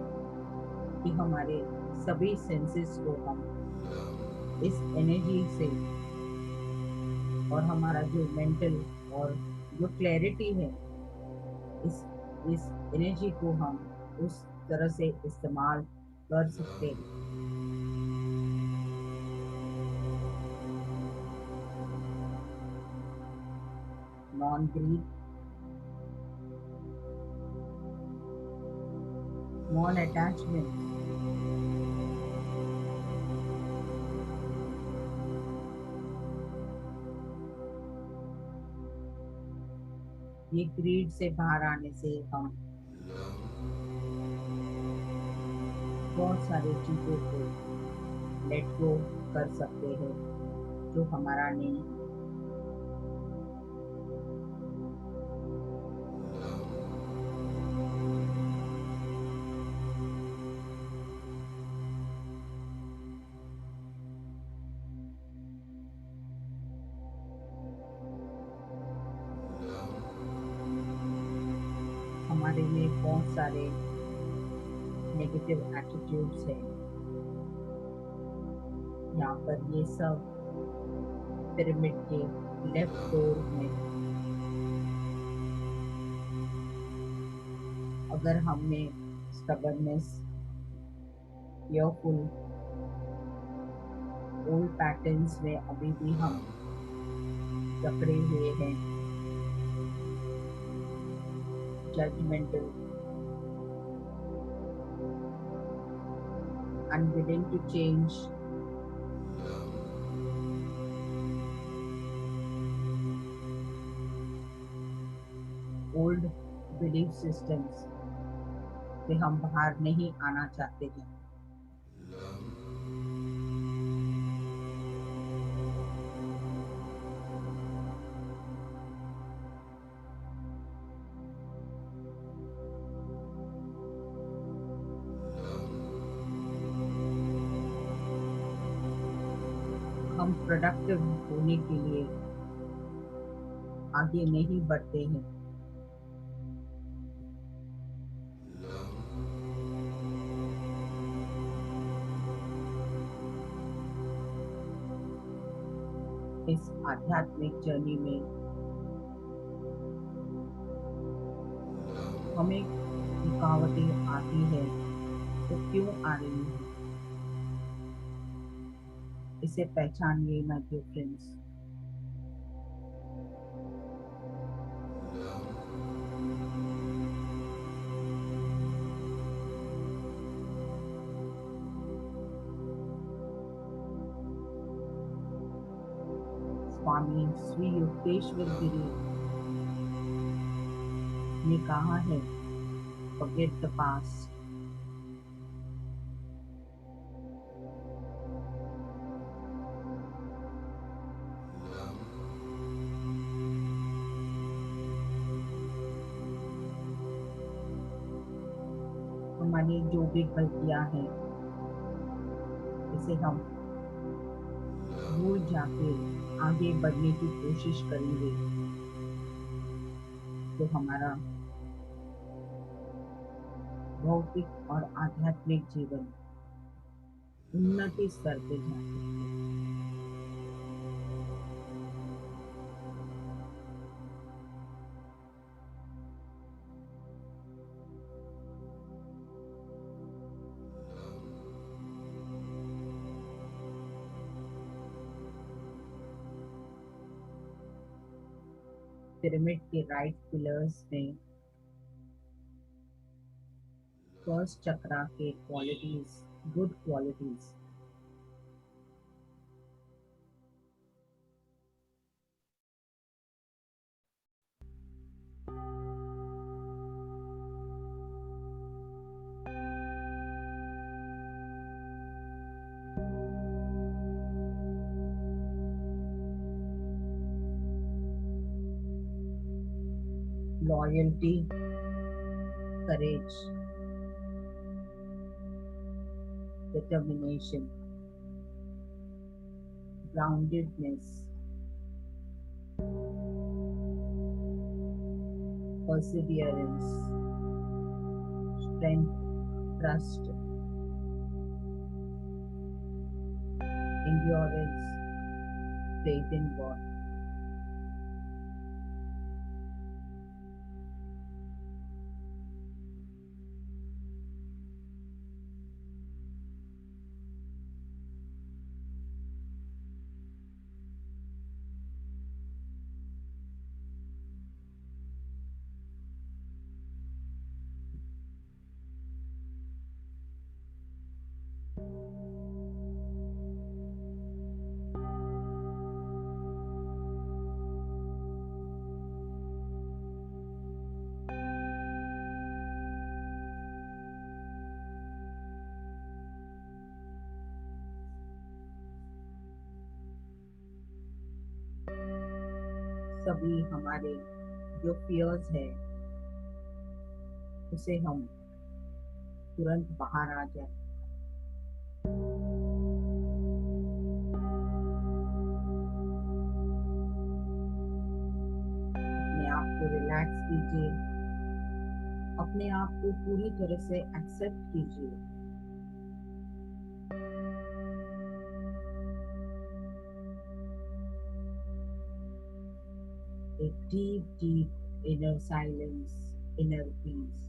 कि हमारे सभी सेंसेस को हम इस एनर्जी से और हमारा जो मेंटल और जो क्लैरिटी है इस एनर्जी को हम उस तरह से इस्तेमाल कर सकते हैं। नॉन ग्रीड, नॉन अटैचमेंट, ये ग्रीड से बाहर आने से हम बहुत सारी चीजों को लेट गो कर सकते हैं जो हमारा नहीं। हमारे में बहुत सारे नेगेटिव एटीट्यूड्स हैं। यहाँ पर ये सब पिरामिड के लेफ्ट डोर में अगर हमने स्टबर्ननेस, fearful, ओल्ड पैटर्न्स में अभी भी हम जकड़े हुए हैं, judgemental, unwilling to change, old belief systems से हम बाहर नहीं आना चाहते हैं। हम प्रोडक्टिव होने के लिए आगे नहीं बढ़ते हैं। इस आध्यात्मिक जर्नी में हमें रुकावटें आती है तो क्यों आ रही है, इसे पहचानिए माय डियर फ्रेंड्स। स्वामी श्री युक्तेश्वर गिरी ने कहा है, forget the past, हमारी जो भी गलतियां हैं इसे हम भूल जाके आगे बढ़ने की कोशिश करेंगे तो हमारा भौतिक और आध्यात्मिक जीवन उन्नति स्तर पे जा सकते हैं। पिरामिड के राइट पिलर्स में फर्स्ट चक्रा के qualities, good qualities loyalty, courage, determination, groundedness, perseverance, strength, trust, endurance, faith in God. सभी हमारे जो फियर्स है उसे हम तुरंत बाहर आ जाए। अपने आप को रिलैक्स कीजिए, अपने आप को पूरी तरह से एक्सेप्ट कीजिए। A deep, deep inner silence, inner peace.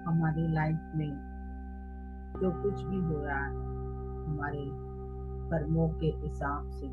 हमारी लाइफ में जो कुछ भी हो रहा है हमारे कर्मों के हिसाब से,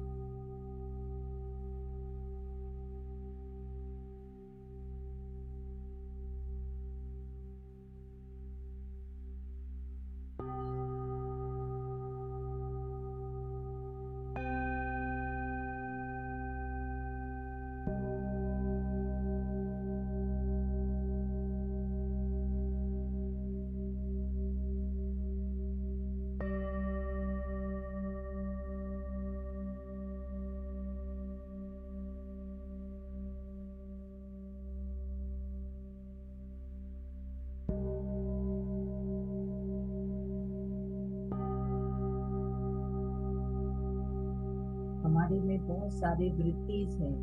हमारे में बहुत सारे वृत्तिज हैं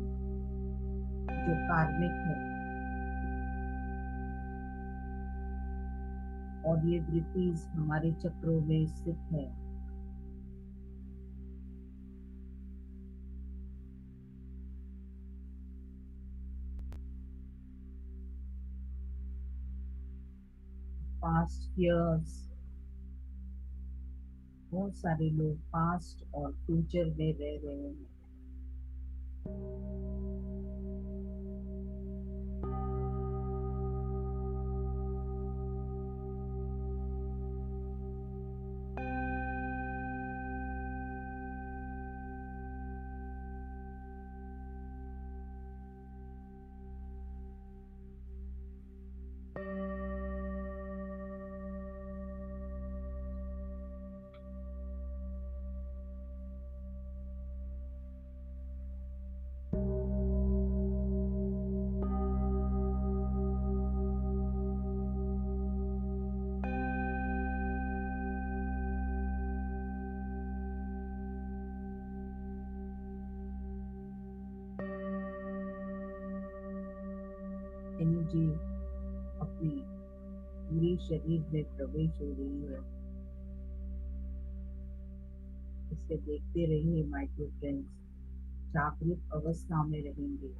जो कार्मिक है, और ये वृत्तिज हमारे चक्रों में स्थित है। पास्ट ईयर्स, बहुत सारे लोग पास्ट और फ्यूचर में रह रहे हैं। एनर्जी अपनी पूरी शरीर में प्रवेश हो रही है। इसे देखते रहिए माइक्रो फ्रेंड्स, जागरूक अवस्था में रहेंगे।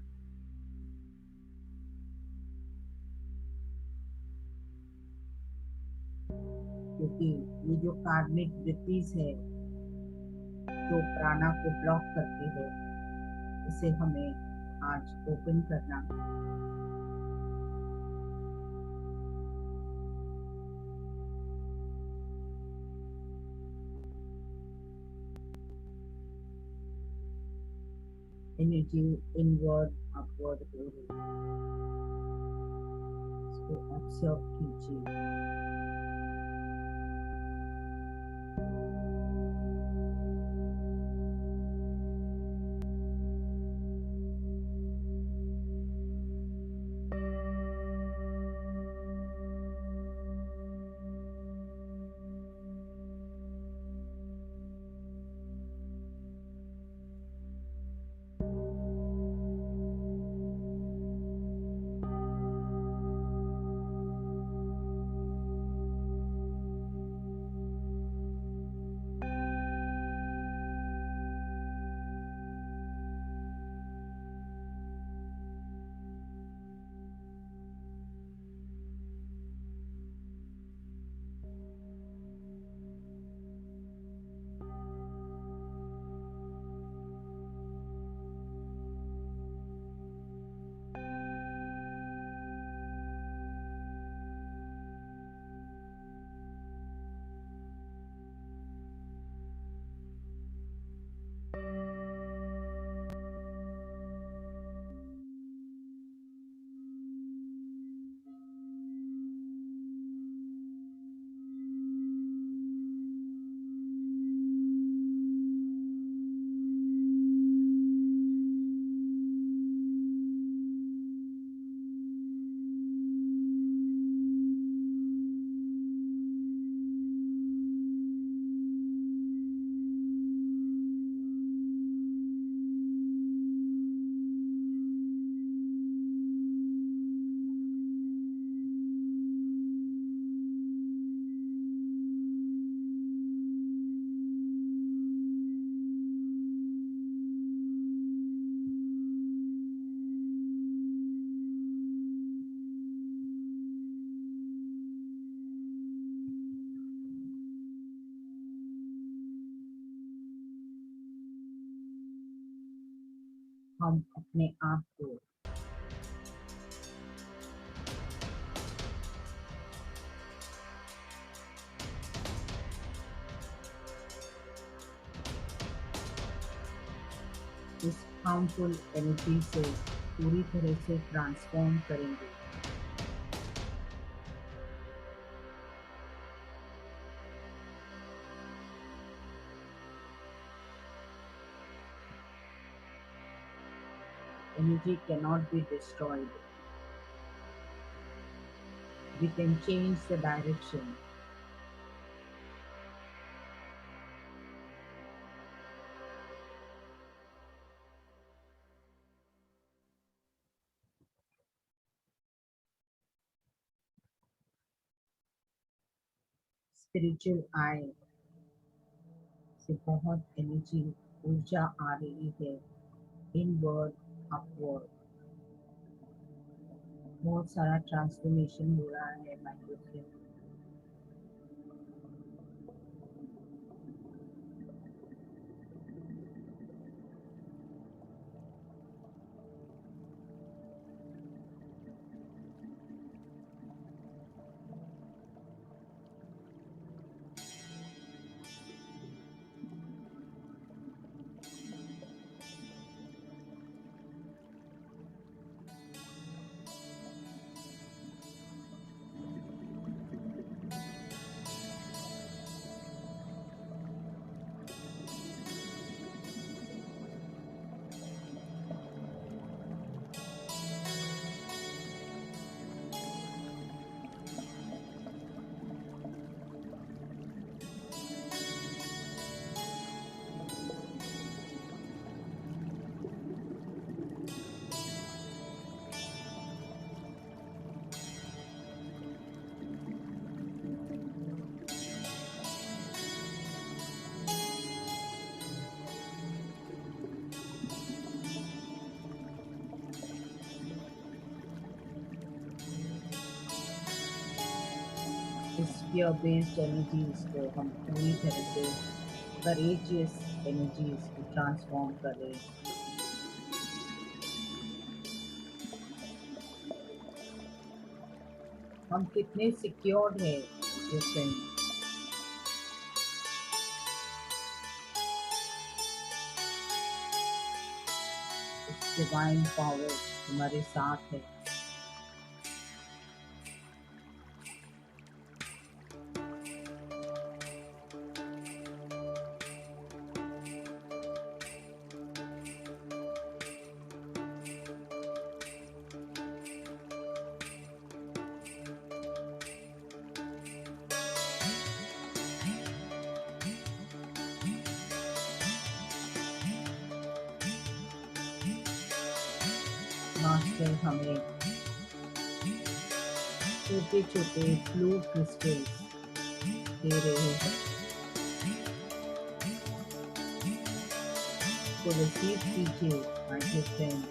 क्योंकि ये जो कार्मिक वृत्तिज है जो प्राणा को ब्लॉक करती है, इसे हमें आज ओपन करना है। एनर्जी इनवर्ड अपवर्ड हो रही है, इसको ऑब्जर्व कीजिए। हम अपने आप को इस हार्मफुल एनर्जी से पूरी तरह से ट्रांसफॉर्म करेंगे। Energy cannot be destroyed. We can change the direction. Spiritual eye से बहुत एनर्जी ऊर्जा आ रही है, इनवर्ड अपवर्ड, बहुत सारा ट्रांसफॉर्मेशन हो रहा है माइंड से। इस फियर बेस्ड एनर्जीज को हम पूरी तरह से करेजियस एनर्जीज को ट्रांसफॉर्म कर रहे हैं। हम कितने सिक्योर्ड है विद डिवाइन पावर तुम्हारे साथ है। मास्टर हमें छोटे छोटे ब्लू क्रिस्टल्स दे रहे हैं। तो रिसीव कीजिए माय डियर फ्रेंड।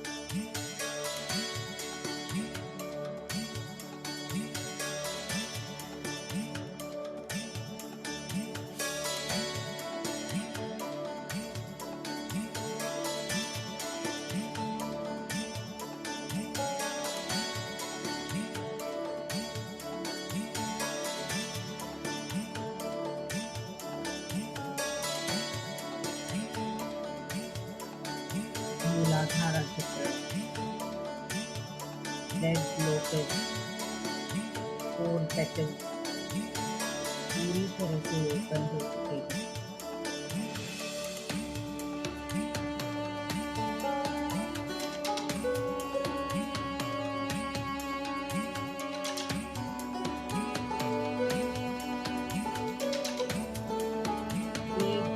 मूलाधार चक्र, रेड लोटस, 4 पेटल्स पूरी तरह से ओपन हो चुके हैं।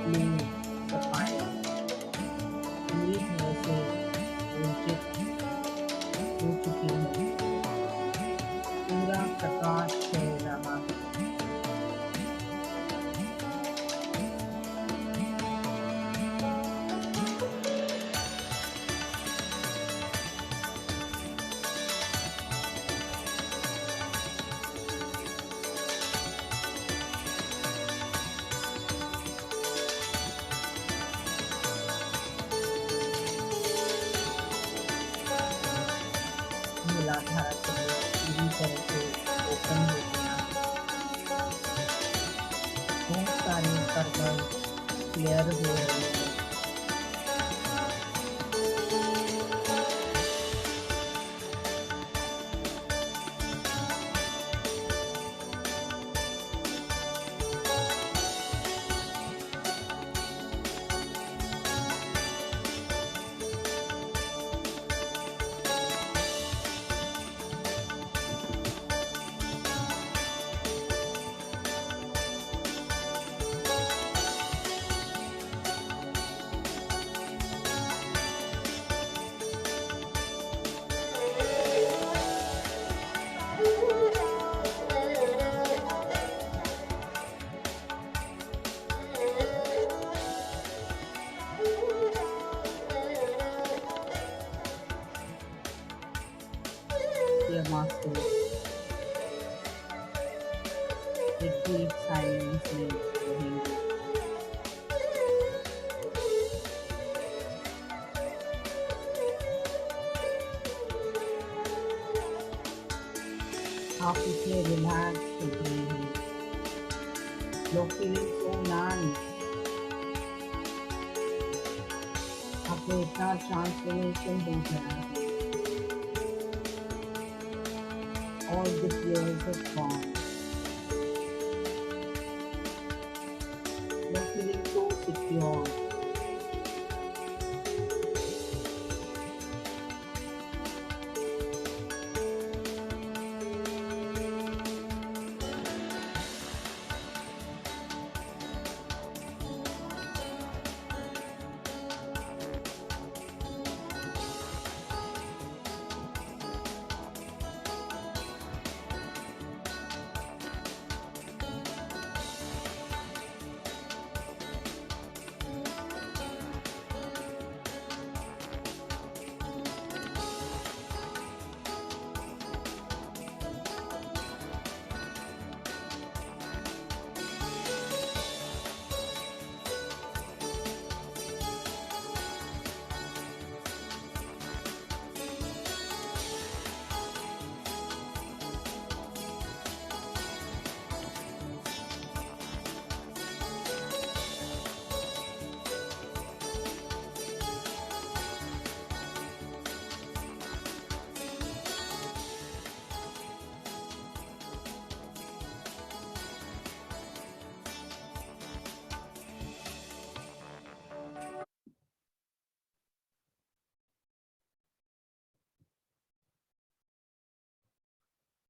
ब्लू सफायर पूरी तरह से ऊर्जित हो चुकी है। पूरा प्रकाश फैल रहा है। मूलाधार चक्र पूरी तरह से ओपन हो गया है। बहुत सारे पर्वत क्लियर हो रहे हैं। Dear Master, एक डीप साइलेंस में रहेंगे। आप इतने रिलैक्स हो गए हैं। You're feeling so nice. आपको इतना ट्रांसफॉर्मेशन हो गया है। All the fears are gone. You're feeling so secure.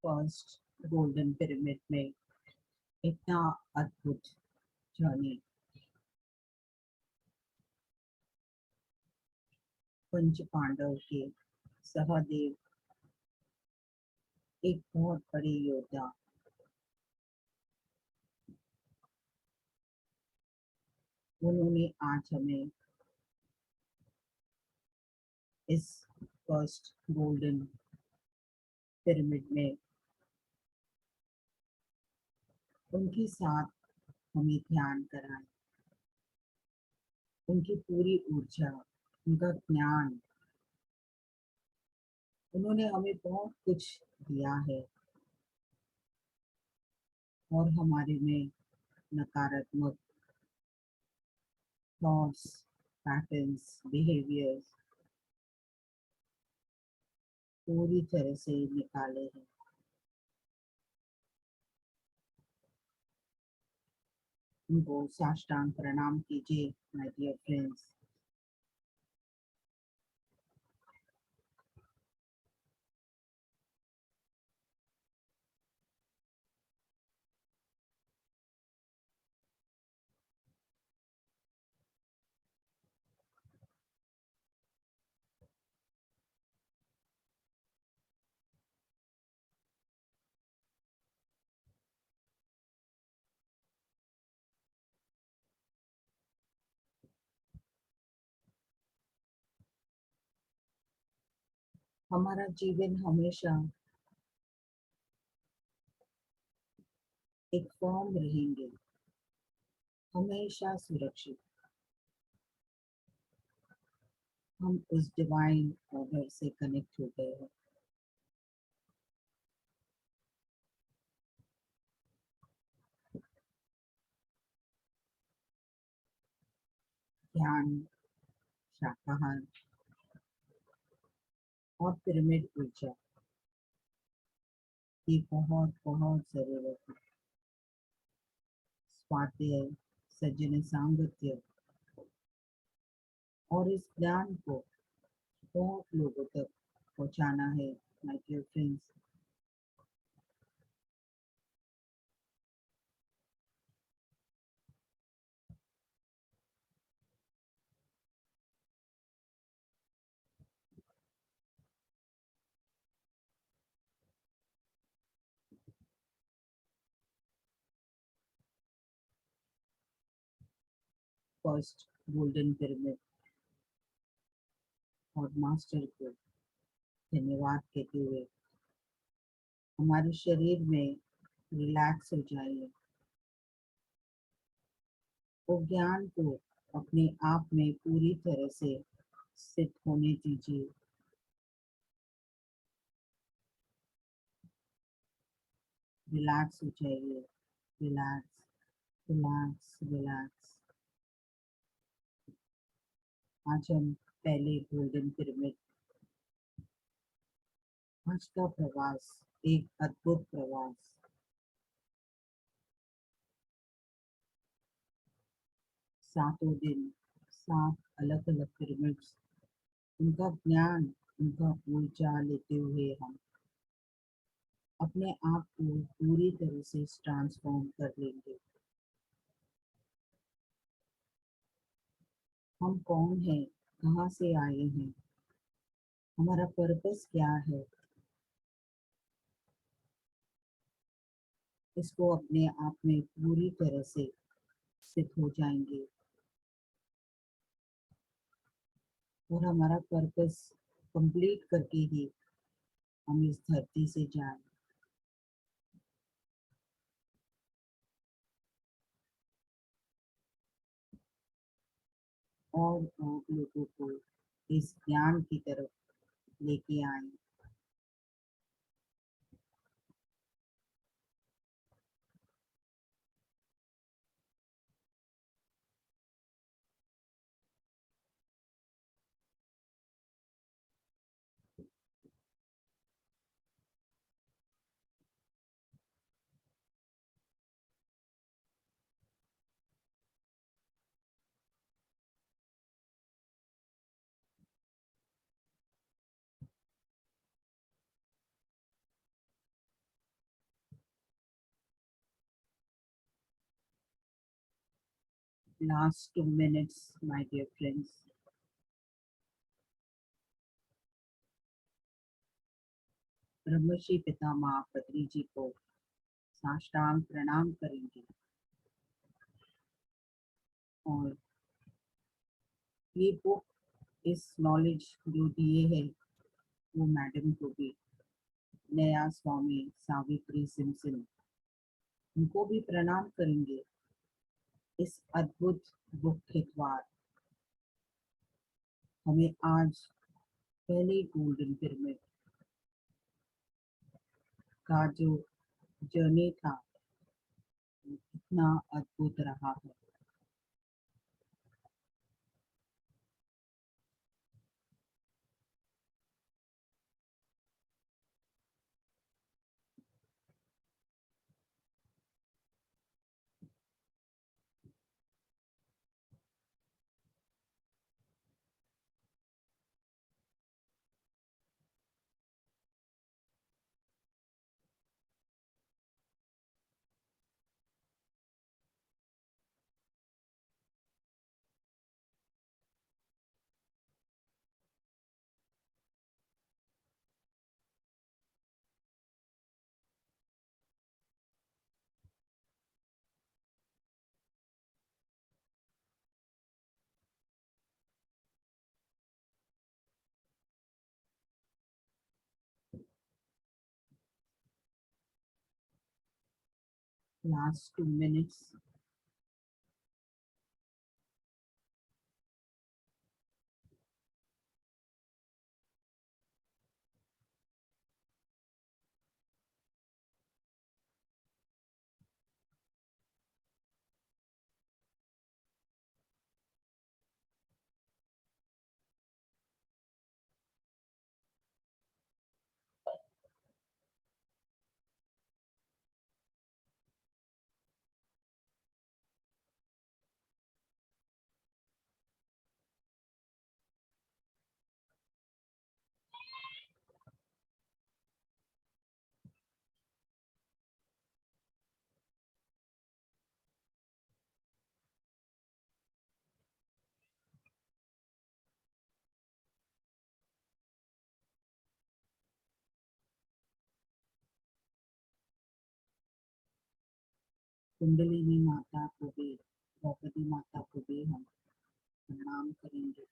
First golden pyramid में इतना अद्भुत जर्नी। पंच पांडव के सहदेव एक बहुत बड़े योद्धा, उन्होंने आज हमें इस फर्स्ट गोल्डन पिरामिड में उनके साथ हमें ध्यान कराया। उनकी पूरी ऊर्जा, उनका ज्ञान, उन्होंने हमें बहुत कुछ दिया है और हमारे में नकारात्मक थॉट्स, पैटर्न्स, बिहेवियर्स पूरी तरह से निकाले हैं। उनको साष्टांग प्रणाम कीजिए माय डियर फ्रेंड्स। हमारा जीवन हमेशा एक फॉर्म रहेंगे, हमेशा सुरक्षित। हम उस डिवाइन ऑर्डर से कनेक्ट हो गए हैं। ध्यान, शाकाहार और पिरामिड ऊर्जा की बहुत बहुत जरूरत है। स्वाध्याय, सज्जन सांगत्य और इस ज्ञान को बहुत लोगों तक पहुंचाना है my dear friends. First golden pyramid और मास्टर को धन्यवाद कहते हुए हमारे शरीर में रिलैक्स हो जाइए। वो ज्ञान को अपने आप में पूरी तरह से स्थित होने दीजिए। रिलैक्स हो जाइए, रिलैक्स, रिलैक्स, रिलैक्स। आज हम पहले गोल्डन पिरामिड, आज का प्रवास एक अद्भुत प्रवास। 7 दिन 7 अलग अलग पिरामिड्स, उनका ज्ञान, उनका ऊर्जा लेते हुए हम अपने आप को पूरी तरह से ट्रांसफॉर्म कर लेंगे। हम कौन हैं, कहाँ से आए हैं, हमारा पर्पस क्या है, इसको अपने आप में पूरी तरह से स्थित हो जाएंगे और हमारा पर्पस कंप्लीट करके ही हम इस धरती से जाएं। और लोगों को इस ज्ञान की तरफ लेके आए। Last 2 minutes, my dear friends. ब्रह्मश्री पितामह पत्री जी को साष्टांग प्रणाम करेंगे और ये बुक, इस नॉलेज जो दिए है वो मैडम को भी, नया स्वामी सावित्री सिमसिम, उनको भी प्रणाम करेंगे इस अद्भुत बुक के द्वार हमें आज पहले गोल्डन पिरामिड का जो जर्नी था वो कितना अद्भुत रहा है। Last 2 minutes. कुंडलिनी माता को भी, द्रौपदी माता को भी हम प्रणाम करेंगे।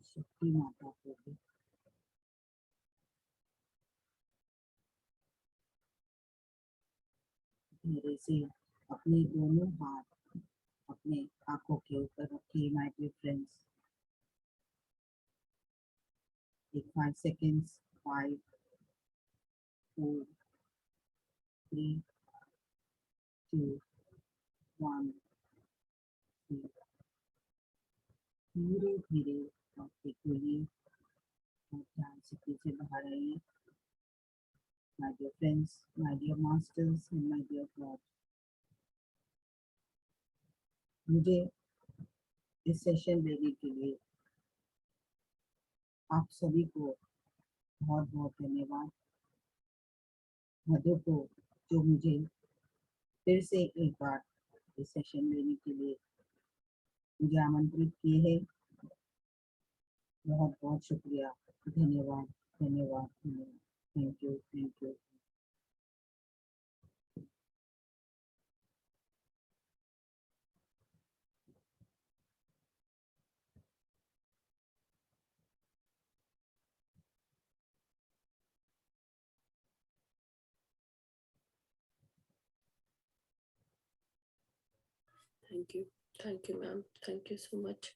शक्ति माता को भी धीरे से अपने दोनों हाथ अपने आंखों के ऊपर रखिए माय डियर फ्रेंड्स। 5 seconds, 5, 4, 3, 2, 1। धीरे धीरे आप खोलिए और ध्यान से पीछे बाहर आइए। My dear friends, my dear masters and my dear God, मुझे इस सेशन लेने के लिए आप सभी को बहुत बहुत धन्यवाद। मधु को जो मुझे फिर से एक बार इस सेशन लेने के लिए मुझे आमंत्रित किए हैं, बहुत बहुत शुक्रिया, धन्यवाद धन्यवाद धन्यवाद। Thank you thank you. Thank you ma'am, thank you so much.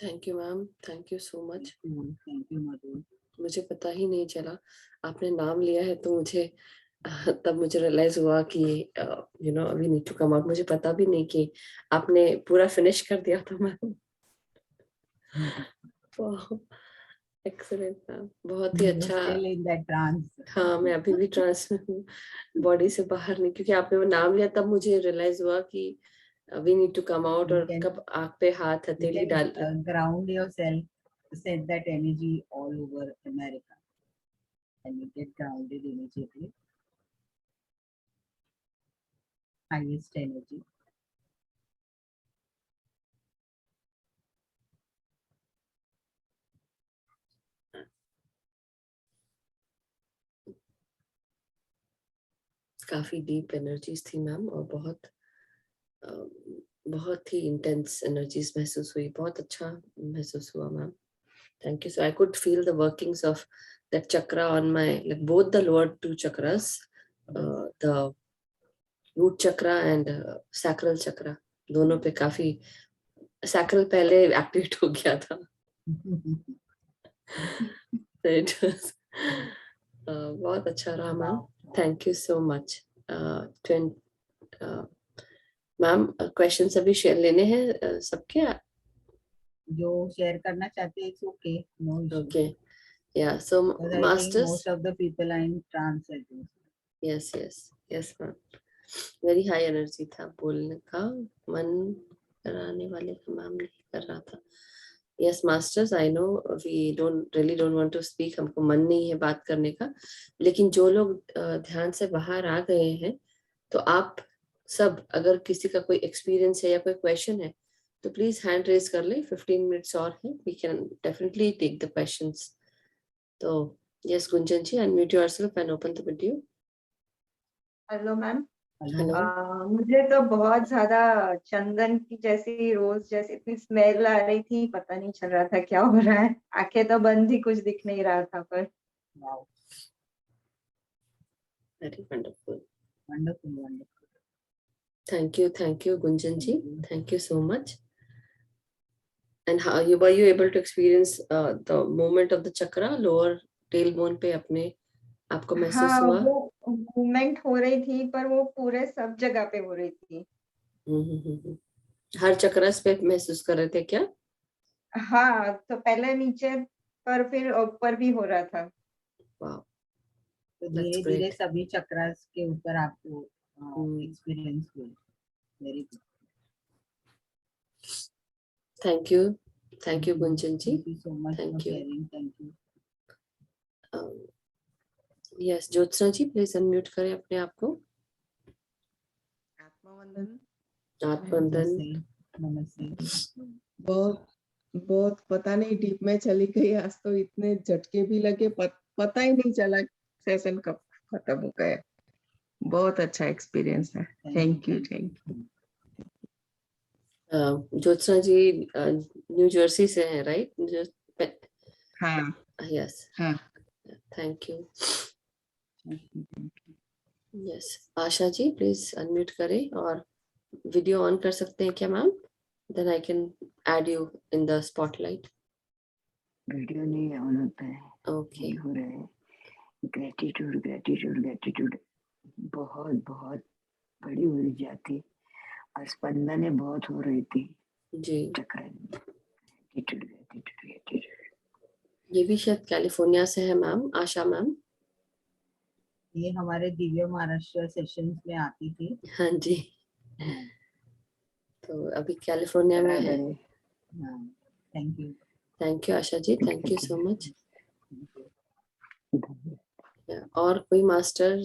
Thank you ma'am, thank you so much. Thank you Madhu. मुझे पता ही नहीं चला, आपने नाम लिया है तो मुझे तब मुझे रियलाइज हुआ कि you know we need to come out. मुझे पता भी नहीं कि आपने पूरा फिनिश कर दिया था मैम। एक्सीलेंट मैम, बहुत ही अच्छा। Still in that trance. हाँ, मैं अभी भी ट्रांस में हूँ, बॉडी से बाहर नहीं, क्योंकि आपने वो नाम लिया तब मुझे रियलाइज हुआ कि we need to come out, You और can- कब आँख पे हाथ You हथेली डाल can ground yourself, send that energy all over America, and you get grounded immediately. Highest energy. काफी डीप एनर्जीज थी मैम, और बहुत ही इंटेंस एनर्जीज महसूस हुई, बहुत अच्छा महसूस हुआ ma'am. Thank you. So I could feel the workings of that chakra on my, like both the lower two chakras, the root chakra and sacral chakra. दोनों पे काफी, sacral पहले एक्टिवेट हो गया था. It was, बहुत अच्छा रहा ma'am. Thank you so much. Ma'am question अभी शेयर लेने हैं सबके? जो शेयर करना चाहते हैं, it's okay. No issue. Okay. Yeah. So Because I think masters. most of the people are in trance at this. Yes ma'am. Very high energy था, बोलने का मन कराने वाले का मैम नहीं कर रहा था. Yes masters, I know we don't want to speak, हमको मन नहीं है बात करने का, लेकिन जो लोग ध्यान से बाहर आ गए हैं, तो आप सब अगर किसी का कोई एक्सपीरियंस है या कोई क्वेश्चन है तो प्लीज हैंड रेज कर ले. 15 मिनट्स और है, we can definitely take the questions. तो yes Gunjan ji, unmute yourself and open the video. Hello ma'am. Hello. मुझे तो बहुत ज्यादा चंदन की जैसी, रोज जैसी इतनी स्मेल आ रही थी, पता नहीं चल रहा था क्या हो रहा है. आंखें तो बंद ही, कुछ दिख नहीं रहा था. पर Wow. Very wonderful. Wonderful, wonderful. Thank you Gunjan ji. Thank you so much. And how were you able to experience the movement of the chakra lower tailbone पे अपने आपको महसूस हाँ, हुआ? वो मूवमेंट हो रही थी, पर वो पूरे सब जगह पे हो रही थी. हर चक्रस पे महसूस कर रहे थे क्या? हाँ, तो पहले नीचे, पर फिर ऊपर भी हो रहा था. वाह. तो That's धीरे धीरे great. सभी चक्रास के ऊपर आपको एक्सपीरियंस हुए. Very good. Thank you Gunjan ji. Thank you so much Thank for you. sharing. Thank you. Yes, Jyotsna ji please unmute करें अपने आप को. आत्मवंदन. आत्मवंदन. नमस्ते. बहुत पता नहीं डीप में चली गई आज तो, इतने झटके भी लगे, पता ही नहीं चला सेशन कब खत्म हो गया. बहुत अच्छा एक्सपीरियंस है. Thank you. Jyotsna ji New Jersey से हैं, राइट? हाँ. यस. हाँ. Thank you. Yes, Asha ji please unmute करें और वीडियो ऑन कर सकते हैं क्या ma'am? Then I can add you in the spotlight. Video नहीं ऑन होता है. ओके. हो रहा है. ग्रेटिट्यूड बहुत बड़ी ऊर्जा थी और स्पंदनें बहुत हो रही थी जी. चक्र में. ग्रेटिट्यूड. ये भी शायद कैलिफोर्निया से है मैम, आशा मैम. ये हमारे दिव्य महाराष्ट्र सेशंस में आती थी. हाँ जी. तो अभी कैलिफोर्निया में है. Thank you Asha ji. Thank you so much. और कोई मास्टर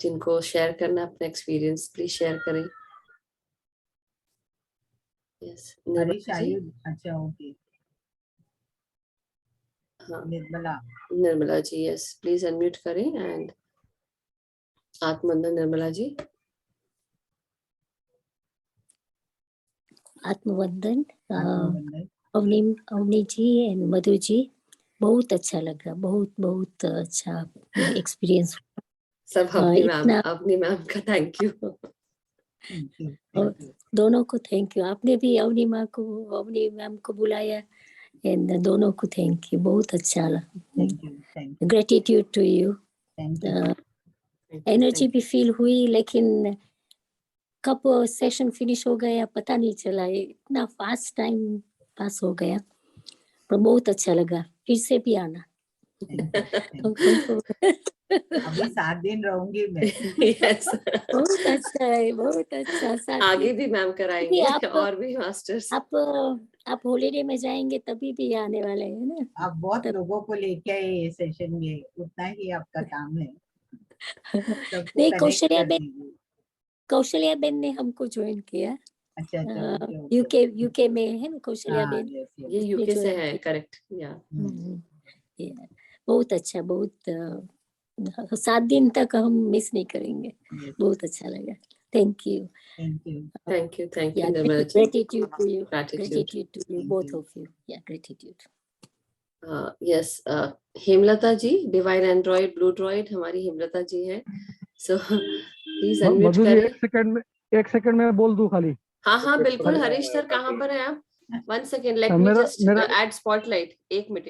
जिनको शेयर करना अपना एक्सपीरियंस, प्लीज शेयर करें. यस. अच्छा ओके. हाँ, Nirmala ji. Yes, please unmute करें. एंड आत्मवंदन निर्मला जी. आत्मवंदन अवनी जी एंड मधु जी. बहुत अच्छा लगा, बहुत अच्छा एक्सपीरियंस. सब अपनी मैम का थैंक यू. दोनों को थैंक यू. आपने भी अवनी मैम को बुलाया, एंड दोनों को थैंक यू. बहुत अच्छा लगा. Gratitude to you. एनर्जी भी फील हुई, लेकिन कब सेशन फिनिश हो गया पता नहीं चला. इतना फास्ट टाइम पास हो गया, पर बहुत अच्छा लगा. फिर से भी आना. अभी 7 दिन रहूंगी मैं। यस, बहुत अच्छा है, बहुत अच्छा। आगे भी मैम कराएंगे आप और भी मास्टर्स। आप हॉलीडे में जाएंगे तभी भी आने वाले हैं ना। आप बहुत तब- लोगों को लेके आए ये सेशन में, उतना ही आपका काम है, सबको नहीं, कनेक्ट कर दीजिए। कौशल्या बेन ने हमको ज्वाइन किया। अच्छा अच्छा, ओके ओके। यूके में है ना कौशल्या हाँ, बेन, यस ये यस। यूके से join है, किया। करेक्ट, या Yeah, बहुत अच्छा, बहुत 7 दिन तक हम मिस नहीं करेंगे। बहुत अच्छा लगा। Thank you. Thank you. Thank you Yeah, Nirmala ji. gratitude to you. Gratitude. Gratitude to you, Thank both you. of you. Yeah, gratitude. Yes, Hemlata ji, divine android blue droid हमारी हेमलता जी हैं, so please unmute Madhu ji, करें। एक सेकंड में बोल दूं खाली। हाँ हाँ बिल्कुल। हरीश सर कहाँ पर हैं आप? 1 सेकेंड, लेट मी मेरा जस्ट मेरा ऐड स्पॉटलाइट। एक minute.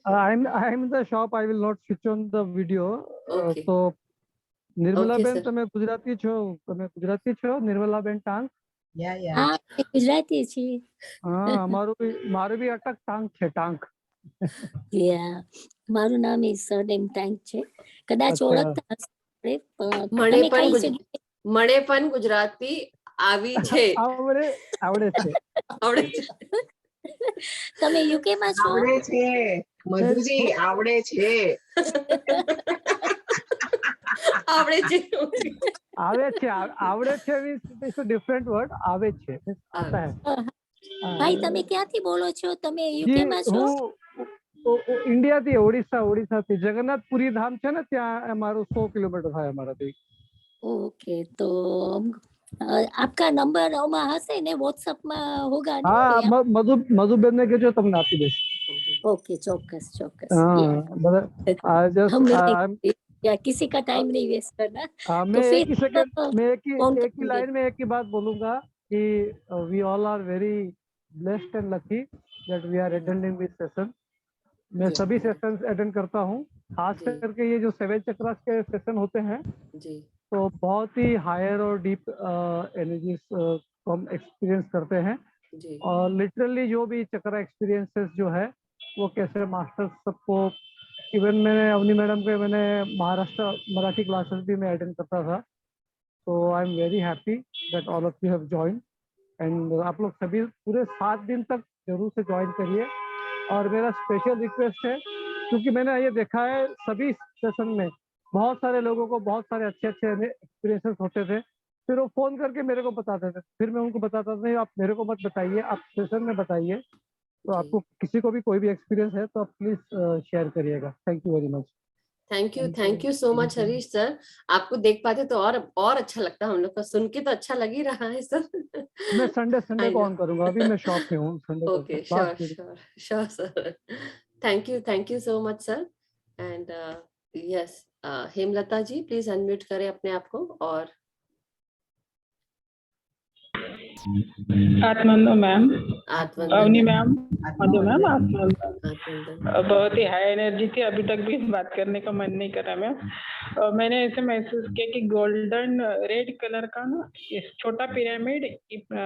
I am in the shop, I will not switch on the video. Okay तो निर्मला ओके बेन, सर। તમે ગુજરાતી છો निर्मला बेन टांग? या हाँ, मैं गुजराती छी। हाँ, મારું બી અટક ટાંગ છે, ટાંગ। Yeah, મારું નામ સરનેમ ટાંગ છે, કદાચ અચ્છા। ઓળખતા હશો તમે કઈ જગ્યાએ? મણેપન ગુજરાતી આવી છે, આવડે છે। આવડે છે, તમે યુકે માં છો? આવડે છે મધુજી, આવડે છે। આવડે છે। આવડે છે means it's a different word। આવે છે means आता है। ભાઈ તમે ક્યાંથી બોલો છો? તમે યુકે માં છો? इंडिया थी, ओडिशा थी। जगन्नाथपुरी धाम છે ને, ત્યાં અમારું 100 કિલોમીટર થાય અમારાથી। ओके, तो आपका नंबर ओमा हसे ने व्हाट्सएप में होगा ने? हाँ, मधुबेन ने कहो તમને આપી દેશ। ओके, चौकस हाँ, या किसी का टाइम नहीं वेस्ट करना। मैं फिर एक ही सेकंड में एक फोन ही लाइन में एक ही बात बोलूंगा कि we all are very blessed and lucky that we are attending this session. मैं सभी सेशंस अटेंड करता हूँ, खास करके ये जो 7 चक्रास के सेशन होते हैं, तो बहुत ही हायर और डीप एनर्जीज को हम एक्सपीरियंस करते हैं। और लिटरली जो भी चक्रा एक्सपीरियंसेस जो है वो कैसे मास्टर्स सबको, इवन मैंने अवनी मैडम के मैंने महाराष्ट्र मराठी क्लासेस भी मैं अटेंड करता था। तो I am very happy that all of you have join. And आप लोग सभी पूरे 7 दिन तक जरूर से ज्वाइन करिए। और मेरा स्पेशल रिक्वेस्ट है, क्योंकि मैंने ये देखा है सभी सेशन में बहुत सारे लोगों को बहुत सारे अच्छे एक्सपीरियंसेस होते थे, फिर वो फोन करके मेरे को बताते थे, फिर मैं उनको बताता था आप मेरे को मत बताइए, आप सेशन में बताइए। तो आपको किसी को भी कोई भी एक्सपीरियंस है तो आप प्लीज शेयर करिएगा। Thank you very much. Thank you so much Harish sir. आपको देख पाते तो और अच्छा लगता, हम लोग को सुन के तो अच्छा लग ही रहा है सर। मैं संडे को ऑन करूंगा, अभी मैं शॉप में हूँ। संडे को। Okay, sure sir. Thank you so much sir. And yes, Hemlata ji please unmute करें अपने आप को। और Atmanand ma'am, Avani ma'am, Madhu ma'am, Atmanand बहुत ही हाई एनर्जी थी। अभी तक भी बात करने का मन नहीं कर रहा मैम। मैंने ऐसे महसूस किया कि गोल्डन रेड कलर का ना इस छोटा पिरामिड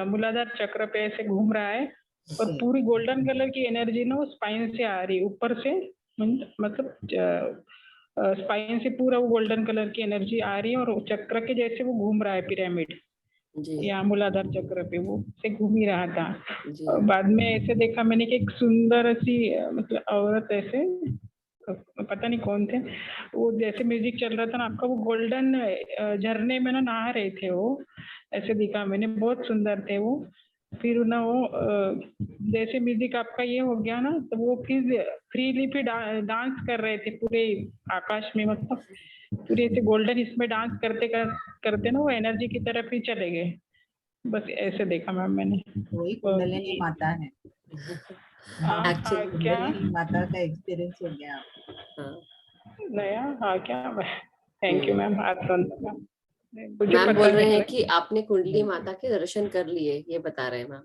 मूलाधार चक्र पे ऐसे घूम रहा है, और पूरी गोल्डन कलर की एनर्जी ना वो स्पाइन से आ रही, ऊपर से, मतलब स्पाइन से पूरा वो गोल्डन कलर की एनर्जी आ रही है, और चक्र के जैसे वो घूम रहा है पिरामिड, या मूलाधार चक्र पे वो से घूम ही रहा था। और बाद में ऐसे देखा मैंने कि एक सुंदर सी मतलब औरत, ऐसे पता नहीं कौन थे वो, जैसे म्यूजिक चल रहा था ना आपका, वो गोल्डन झरने में ना नहा रहे थे, वो ऐसे दिखा मैंने, बहुत सुंदर थे वो। फिर ना वो जैसे म्यूजिक आपका ये हो गया ना, तो वो फिर फ्रीली भी डांस कर रहे थे पूरे आकाश में, मतलब पूरे ऐसे गोल्डन इसमें डांस करते ना वो एनर्जी की तरफ ही चले गए। बस ऐसे देखा मैम मैंने। वही कुंडलिनी माता है। क्या माता का एक्सपीरियंस हो गया नया? हाँ क्या? Thank you ma'am. मैम बोल रहे हैं कि आपने कुंडली माता के दर्शन कर लिए, ये बता रहे हैं मैम।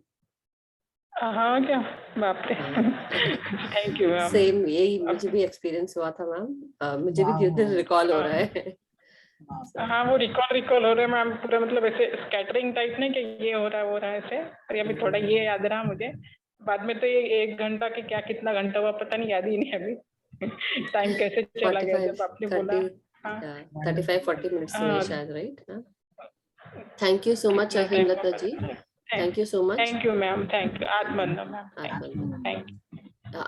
हाँ क्या? बाप रे। Thank you ma'am. सेम यही मुझे भी एक्सपीरियंस हुआ था मैम, मुझे भी धीरे धीरे रिकॉल हो रहा है। हाँ वो रिकॉल हो रहा है मैम, पूरा मतलब ऐसे स्कैटरिंग टाइप नहीं कि ये हो रहा है ऐसे, और अभी थोड़ा ये याद रहा मुझे। बाद में तो ये 1 घंटा के क्या कितना घंटा हुआ पता नहीं, याद ही नहीं अभी। टाइम कैसे चला गया जब आपने बोला। 35-40 मिनट्स हुए हाँ, शायद, right? Thank you so much इतना time Hemlata ji, thank you so much. Thank you ma'am, thank you आत्मवंदन मैम, आत्मवंदन। Thank you.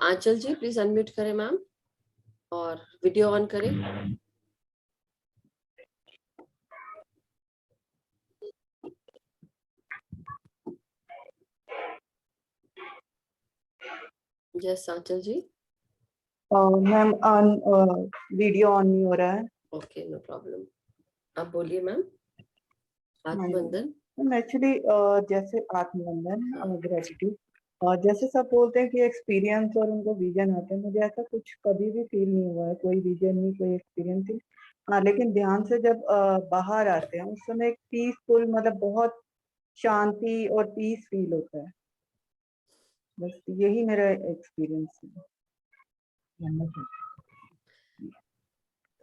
Aanchal ji please unmute करें मैम और वीडियो ऑन करें। Yes Aanchal ji. Ma'am video on नहीं हो रहा है। ओके नो प्रॉब्लम, आप बोलिए मैम। आत्मवंदन एक्चुअली जैसे आत्मवंदन और ग्रेटिट्यूड, और जैसे सब बोलते हैं कि एक्सपीरियंस और उनको विजन आते हैं, मुझे ऐसा कुछ कभी भी फील नहीं हुआ है, कोई विजन नहीं, कोई एक्सपीरियंस नहीं। हाँ, लेकिन ध्यान से जब बाहर आते हैं उस समय एक पीसफुल, मतलब बहुत शांति और पीस फील होता है। बस यही मेरा एक्सपीरियंस है।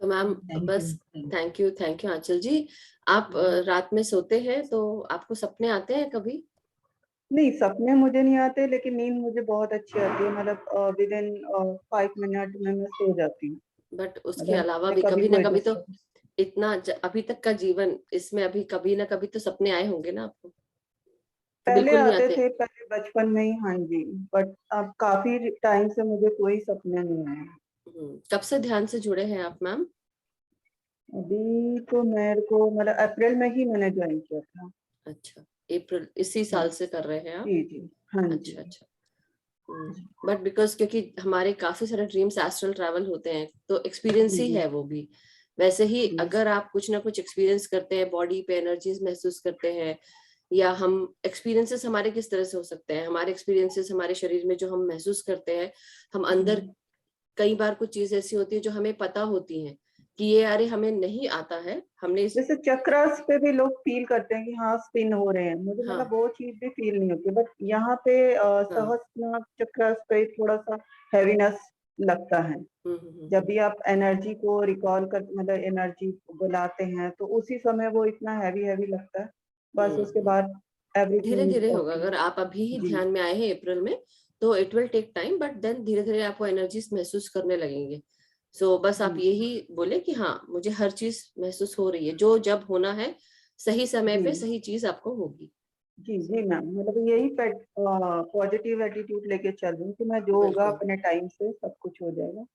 तो मैम बस थैंक यू आंचल जी। आप रात में सोते हैं तो आपको सपने आते हैं कभी? नहीं, सपने मुझे नहीं आते, लेकिन नींद मुझे बहुत अच्छी आती है, मतलब विद इन 5 मिनट में मैं सो जाती हूँ। बट उसके अलावा भी कभी ना कभी तो इतना अभी तक का जीवन, इसमें अभी कभी ना कभी तो सपने आए होंगे ना आपको? पहले आते थे, पहले बचपन में ही, हाँ जी, बट अब काफी टाइम से मुझे कोई सपने नहीं आए। कब से ध्यान से जुड़े हैं आप मैम? अभी तो मेरे को मतलब अप्रैल में ही मैंने ज्वाइन किया था। अच्छा, अप्रैल इसी साल से कर रहे हैं आप? जी जी, हाँ जी। अच्छा। बट बिकॉज क्योंकि हमारे काफी सारे ड्रीम्स एस्ट्रल ट्रैवल होते हैं, तो एक्सपीरियंस ही है वो भी। वैसे ही अगर आप कुछ ना कुछ एक्सपीरियंस करते हैं, बॉडी पे एनर्जीज महसूस करते हैं, या हम एक्सपीरियंसेस हमारे किस तरह से हो सकते हैं, हमारे एक्सपीरियंसेस हमारे शरीर में जो हम महसूस करते हैं, हम अंदर कई बार कुछ चीज ऐसी होती है जो हमें पता होती है कि ये अरे हमें नहीं आता है, हमने जैसे चक्रास पे भी लोग फील करते हैं कि हाँ स्पिन हो रहे हैं, मुझे मतलब वो चीज भी फील नहीं होती, बट यहाँ पे सहस्त्र चक्रास पे थोड़ा सा हैवीनेस लगता है। जब भी आप एनर्जी को रिकॉल कर, मतलब एनर्जी बुलाते हैं, तो उसी समय वो इतना हैवी लगता है। बस उसके बाद धीरे धीरे होगा। अगर आप अभी ही ध्यान में आए हैं अप्रैल में, तो it will take time, but then धीरे धीरे आपको एनर्जीज महसूस करने लगेंगे। सो बस आप यही बोले कि हाँ मुझे हर चीज महसूस हो रही है, जो जब होना है सही समय पे सही चीज आपको होगी। जी जी मैम, मतलब यही पॉजिटिव एटीट्यूड लेके चल रही हूँ कि मैं जो होगा अपने टाइम से सब कुछ हो जाएगा।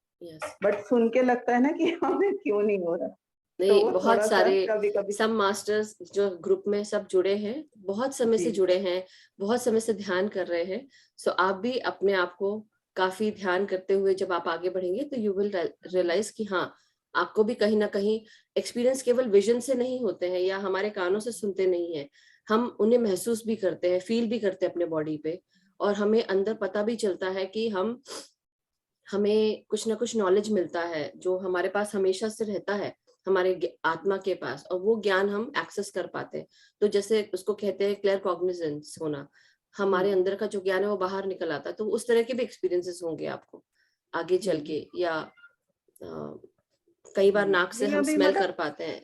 बट सुन के लगता है ना कि हमें क्यों नहीं हो रहा। नहीं, तो बहुत सारे कभी सब मास्टर्स जो ग्रुप में सब जुड़े हैं, बहुत समय से जुड़े हैं, बहुत समय से ध्यान कर रहे हैं। सो आप भी अपने आप को काफी ध्यान करते हुए जब आप आगे बढ़ेंगे तो यू विल रियलाइज कि हाँ आपको भी कहीं ना कहीं एक्सपीरियंस केवल विजन से नहीं होते हैं या हमारे कानों से सुनते नहीं है, हम उन्हें महसूस भी करते हैं, फील भी करते हैं अपने बॉडी पे, और हमें अंदर पता भी चलता है कि हमें कुछ ना कुछ नॉलेज मिलता है जो हमारे पास हमेशा से रहता है, हमारे आत्मा के पास, और वो ज्ञान हम एक्सेस कर पाते हैं। तो जैसे उसको कहते हैं क्लियर कॉग्निजेंस होना, हमारे अंदर का जो ज्ञान है वो बाहर निकल आता है। तो उस तरह के भी एक्सपीरियंसेस होंगे आपको आगे चल के, या कई बार नाक से हम स्मेल कर पाते हैं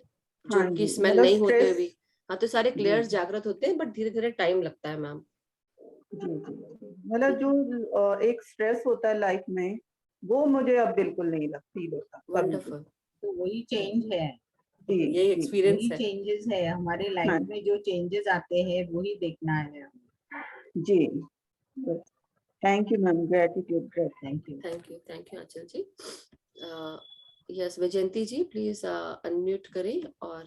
जो कि स्मेल नहीं होते हुए भी। हाँ, तो सारे क्लियर्स जागृत होते हैं, बट धीरे धीरे टाइम लगता है मैम। मतलब जो एक स्ट्रेस होता है लाइफ में, वो मुझे अब बिल्कुल नहीं फील होता। वंडरफुल। तो वही चेंज है, ये एक्सपीरियंस है, चेंजेस है हमारे लाइफ में, जो चेंजेस आते हैं वही देखना है जी। Thank you ma'am, gratitude, thank you Aanchal ji. Yes Vaijayanti ji please unmute करें और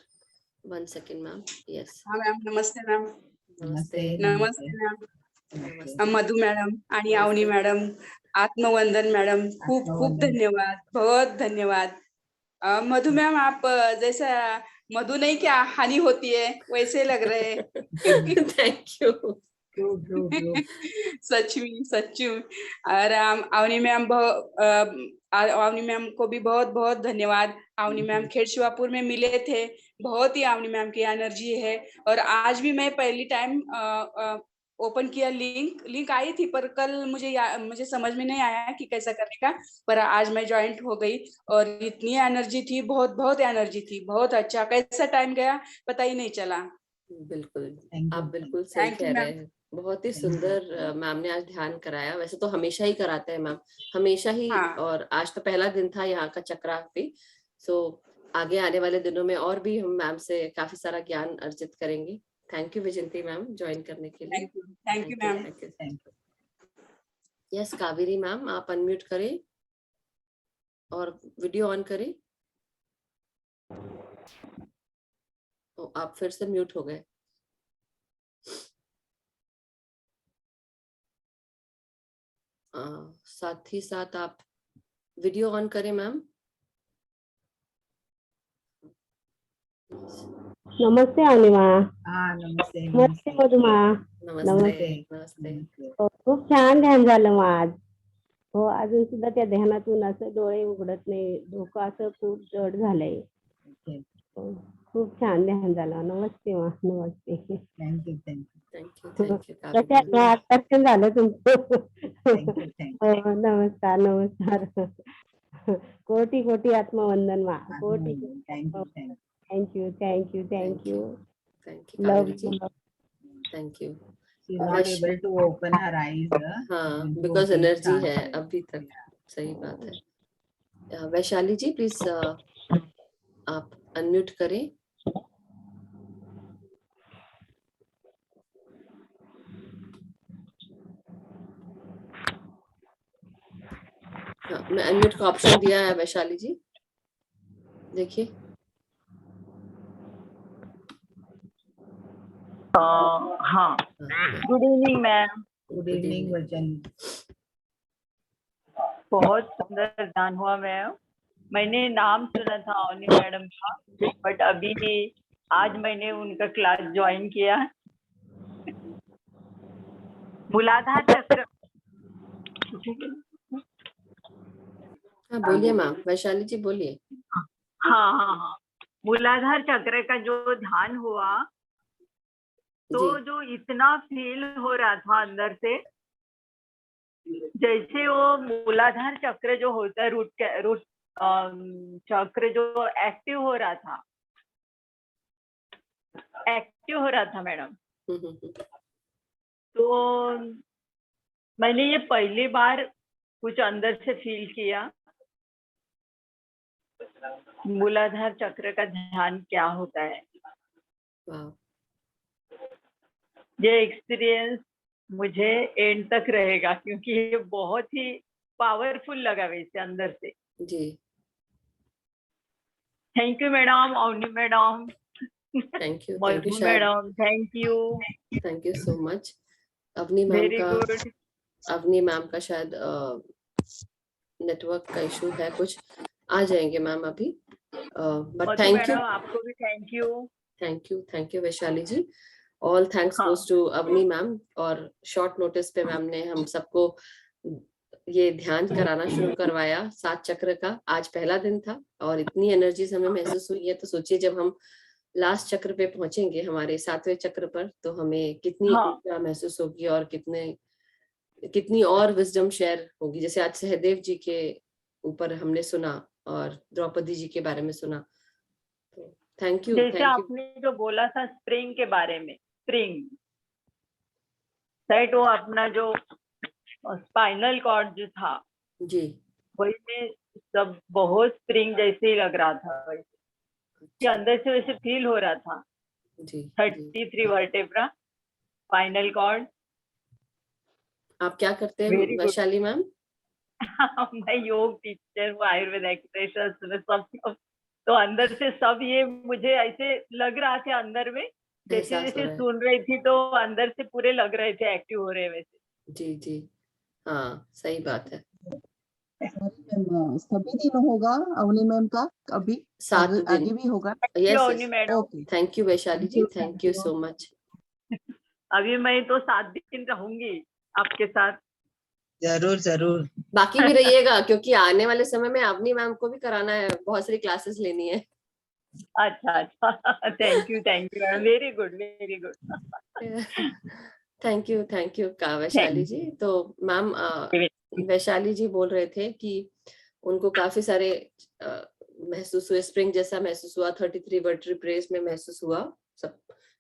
1 सेकंड मैम। यस हाँ मैम, नमस्ते मैम। नमस्ते मैम, मधु मैडम आणि अवनी मैडम, आत्मवंदन मैडम, खूप खूप धन्यवाद, बहुत धन्यवाद। मधु मैम, आप जैसा मधु नहीं क्या हानि होती है वैसे लग रहे हैं। Thank you. सच में। और अवनी मैम को भी बहुत बहुत धन्यवाद। अवनी मैम खेड़शिवापुर में मिले थे, बहुत ही अवनी मैम की एनर्जी है। और आज भी मैं पहली टाइम ओपन किया, लिंक आई थी, पर कल मुझे समझ में नहीं आया कि कैसा करने का, पर आज मैं ज्वाइंट हो गई और इतनी एनर्जी थी, बहुत बहुत एनर्जी थी, बहुत अच्छा। कैसा टाइम गया पता ही नहीं चला। बिल्कुल, आप बिल्कुल सही कह रहे हैं। बहुत ही सुंदर मैम ने आज ध्यान कराया। वैसे तो हमेशा ही कराते हैं मैम, हमेशा ही। हाँ। और आज तो पहला दिन था यहाँ का चक्रा पे, सो आगे आने वाले दिनों में और भी हम मैम से काफी सारा ज्ञान अर्जित करेंगे। थैंक यू विजयंती मैम ज्वाइन करने के लिए। Thank you ma'am. Yes Kaveri ma'am, आप अनम्यूट करें और वीडियो ऑन करें। आप फिर से म्यूट हो गए। साथ ही साथ आप वीडियो ऑन करें मैम। नमस्ते अनिमा। नमस्ते नमस्ते मधुमा। नमस्ते नमस्ते। खूप छान ध्यान झालं मग आज. हो, अजून सुद्धा त्या ध्यानातून असं डोळे उघडत नाही, डोकं असं खूप जड झालंय. खूप छान ध्यान झालं. नमस्ते मा. नमस्ते. थँक्यू कसं आकर्षण झालं तुमचं. हो, नमस्कार नमस्कार. कोटी कोटी आत्मवंदन मा. कोटी. Thank you thank you thank you. Love you. Thank you. She's not able to open her eyes. हाँ, बिकॉज एनर्जी है अभी तक। सही बात है। वैशाली जी प्लीज आप अनम्यूट करें। हाँ, मैं अनम्यूट का ऑप्शन दिया है वैशाली जी, देखिए। हाँ, good evening ma'am. Good evening वचन। बहुत सुंदर ध्यान हुआ मैम। मैंने नाम सुना था अवनी मैडम का, बट अभी आज मैंने उनका क्लास ज्वाइन किया। मूलाधार चक्र। हाँ बोलिए मैम, वैशाली जी बोलिए। हाँ, मूलाधार चक्र का जो ध्यान हुआ तो जो इतना फील हो रहा था अंदर से, जैसे वो मूलाधार चक्र जो होता है, रूट चक्र जो एक्टिव हो रहा था मैडम। तो मैंने ये पहली बार कुछ अंदर से फील किया, मूलाधार चक्र का ध्यान क्या होता है। ये एक्सपीरियंस मुझे एंड तक रहेगा, क्योंकि ये बहुत ही पावरफुल लगा वैसे अंदर से। जी thank you madam, Avani madam, thank you Madhu madam, thank you so much. Avani ma'am का शायद नेटवर्क का इशू है, कुछ आ जाएंगे मैम अभी। बट थैंक यू, आपको भी thank you Vaishali ji. All thanks goes to Avani ma'am. और शॉर्ट नोटिस पे मैम ने हम सबको ये ध्यान कराना शुरू करवाया 7 चक्र का। आज पहला दिन था और इतनी एनर्जीज हमें महसूस हुई है, तो सोचिए जब हम लास्ट चक्र पे पहुंचेंगे, हमारे 7वें चक्र पर, तो हमें कितनी ऊर्जा महसूस होगी और कितनी और विजडम शेयर होगी। जैसे आज सहदेव जी के ऊपर हमने सुना और द्रौपदी जी के बारे में सुना। तो थैंक यू। जैसे आपने जो बोला था स्प्रिंग के बारे में, स्प्रिंग सेट, वो अपना जो स्पाइनल कॉर्ड जो था जी, वही में सब बहुत स्प्रिंग जैसे ही लग रहा था, वैसे कि अंदर से वैसे फील हो रहा था जी। 33 वर्टेब्रा, स्पाइनल कॉर्ड। आप क्या करते हैं वैशाली मैम? मैं योग टीचर हूँ, आयुर्वेद एक्सप्रेशंस में सब, तो अंदर से सब ये मुझे ऐसे लग रहा था अंदर में, जैसे जैसे सुन रही थी तो अंदर से पूरे लग रहे थे एक्टिव हो रहे वैसे। जी जी हाँ, सही बात है। सभी दिन होगा अवनी मैम का? अभी 7 दिन आगे भी होगा? Yes, thank you Vaishali ji, thank you so much. अभी मैं तो 7 दिन रहूंगी आपके साथ। जरूर बाकी भी रहिएगा, क्योंकि आने वाले समय में अवनी मैम को भी कराना है, बहुत सारी क्लासेस लेनी है। अच्छा, thank you ma'am, very good. Thank you का वैशाली जी। तो मैम वैशाली जी बोल रहे थे कि उनको काफी सारे महसूस हुए, स्प्रिंग जैसा महसूस हुआ, 33 वर्टेब्रेज में महसूस हुआ, सब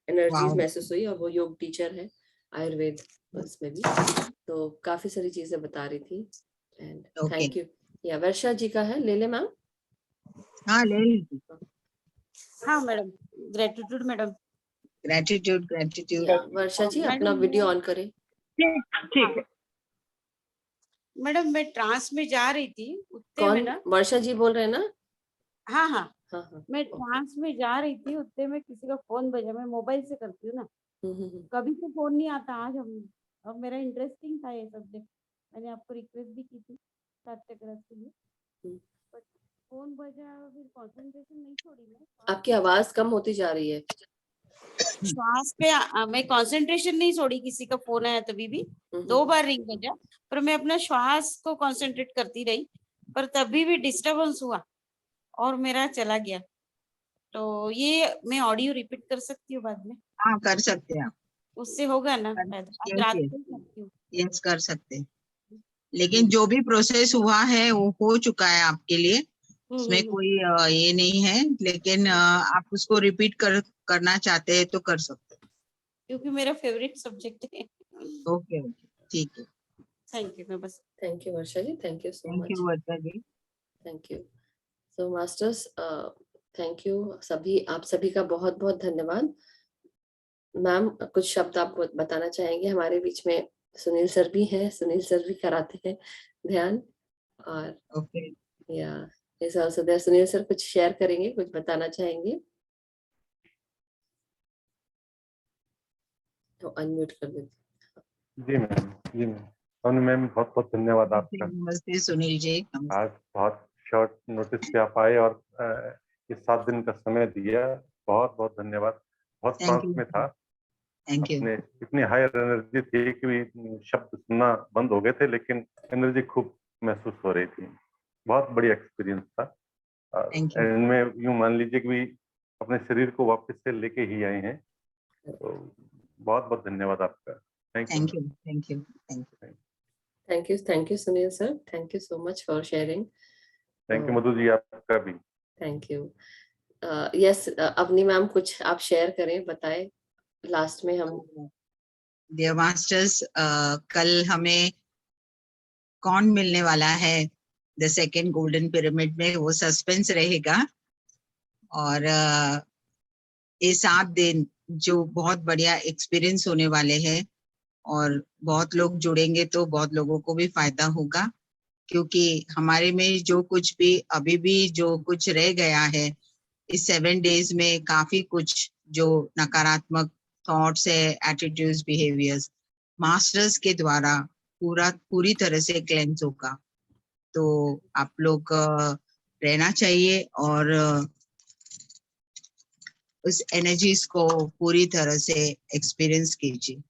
एनर्जीज महसूस हुई, और वो योग टीचर है। आयुर्वेद उसमें भी, तो काफी सारी चीजें बता रही थी। And thank you. या वर्षा जी का है, ले ले मैम। हाँ ले लीजिए। हाँ madam, gratitude madam. Gratitude gratitude. Varsha ji अपना वीडियो ऑन करें। ठीक है मैडम, मैं ट्रांस में जा रही थी उतने में कौन? ना, वर्षा जी बोल रहे हैं ना? हाँ हाँ हाँ हाँ। मैं ट्रांस में जा रही थी उतने में किसी का फोन बजा। मैं मोबाइल से करती हूँ ना, कभी तो फोन नहीं आता। आज अब मेरा इंटरेस्टिंग था ये सब्जेक्ट, मैंने आपको रिक्वेस्ट भी की थी 7 चक्रास के लिए, बट फोन बजा, फिर कंसंट्रेशन नहीं छोड़ी मैं। आपकी आवाज कम होती जा रही है। श्वास पे मैं कंसंट्रेशन नहीं छोड़ी, किसी का फोन आया तभी भी 2 बार रिंग बजा, पर मैं अपना श्वास को कंसंट्रेट करती रही, पर तभी भी डिस्टरबेंस हुआ और मेरा चला गया। तो ये मैं ऑडियो रिपीट कर सकती हूँ बाद में? हाँ कर सकते हैं आप, उससे होगा ना फायदा? रात को करती हूँ। यस कर सकते हैं, लेकिन जो भी प्रोसेस हुआ है वो हो चुका है आपके लिए, उसमें कोई ये नहीं है, लेकिन आप उसको रिपीट करना चाहते हैं तो कर सकते हैं, क्योंकि मेरा फेवरेट सब्जेक्ट है। ओके ओके ठीक है। Thank you. मैं बस thank you Varsha ji, thank you so much. Thank you Varsha ji. Thank you. So masters, thank you सभी, आप सभी का बहुत बहुत धन्यवाद। मैम कुछ शब्द आप बताना चाहेंगे? हमारे बीच में सुनील सर भी हैं, सुनील सर भी कराते हैं ध्यान, और ओके या इस also there। सुनील सर कुछ शेयर करेंगे, कुछ बताना चाहेंगे तो अनम्यूट कर दीजिए। जी मैम, जी मैम। सोनी मैम बहुत बहुत धन्यवाद आपका। नमस्ते सुनील जी। आज बहुत शॉर्ट नोटिस पे आप आए और ये 7 दिन का समय दिया, बहुत बहुत धन्यवाद। बहुत Thank सांस में था, थैंक यू। अपने इतनी हायर एनर्जी थी कि शब्द सुनना बंद हो गए थे, लेकिन एनर्जी खूब महसूस हो रही थी। बहुत बढ़िया एक्सपीरियंस था। एंड में यूं मान लीजिए कि अपने शरीर को वापस से लेके ही आए हैं, तो बहुत बहुत धन्यवाद आपका। Thank you thank you thank you thank you Sunil sir, thank you so much for sharing. Thank you Madhu ji, आपका भी thank you. Yes Avani ma'am, कुछ आप शेयर करें, बताएं लास्ट में हम। डियर मास्टर्स, कल हमें कौन मिलने वाला है द सेकेंड गोल्डन पिरामिड में, वो सस्पेंस रहेगा। और ये 7 दिन जो बहुत बढ़िया एक्सपीरियंस होने वाले हैं, और बहुत लोग जुड़ेंगे तो बहुत लोगों को भी फायदा होगा, क्योंकि हमारे में जो कुछ भी अभी भी जो कुछ रह गया है इस 7 डेज में, काफी कुछ जो नकारात्मक थॉट्स है, एटीट्यूड्स, बिहेवियर्स, मास्टर्स के द्वारा पूरी तरह से क्लेंस होगा। तो आप लोग रहना चाहिए और उस एनर्जीज को पूरी तरह से एक्सपीरियंस कीजिए।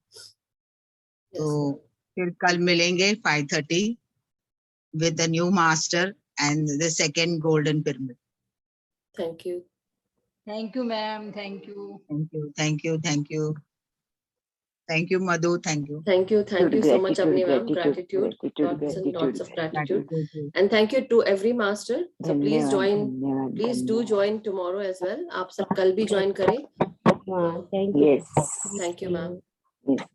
तो फिर कल मिलेंगे 5:30 with the new master and the second golden pyramid. Thank you. Thank you, ma'am. Thank you. Thank you. Thank you. Thank you. Thank you, Madhu. Thank you. Thank you. Thank you so much, Avni ma'am. Gratitude. Lots and lots of gratitude. And thank you to every master. So please join. Please do join tomorrow as well. आप सब कल भी join करें. Thank you. Yes. Thank you, ma'am.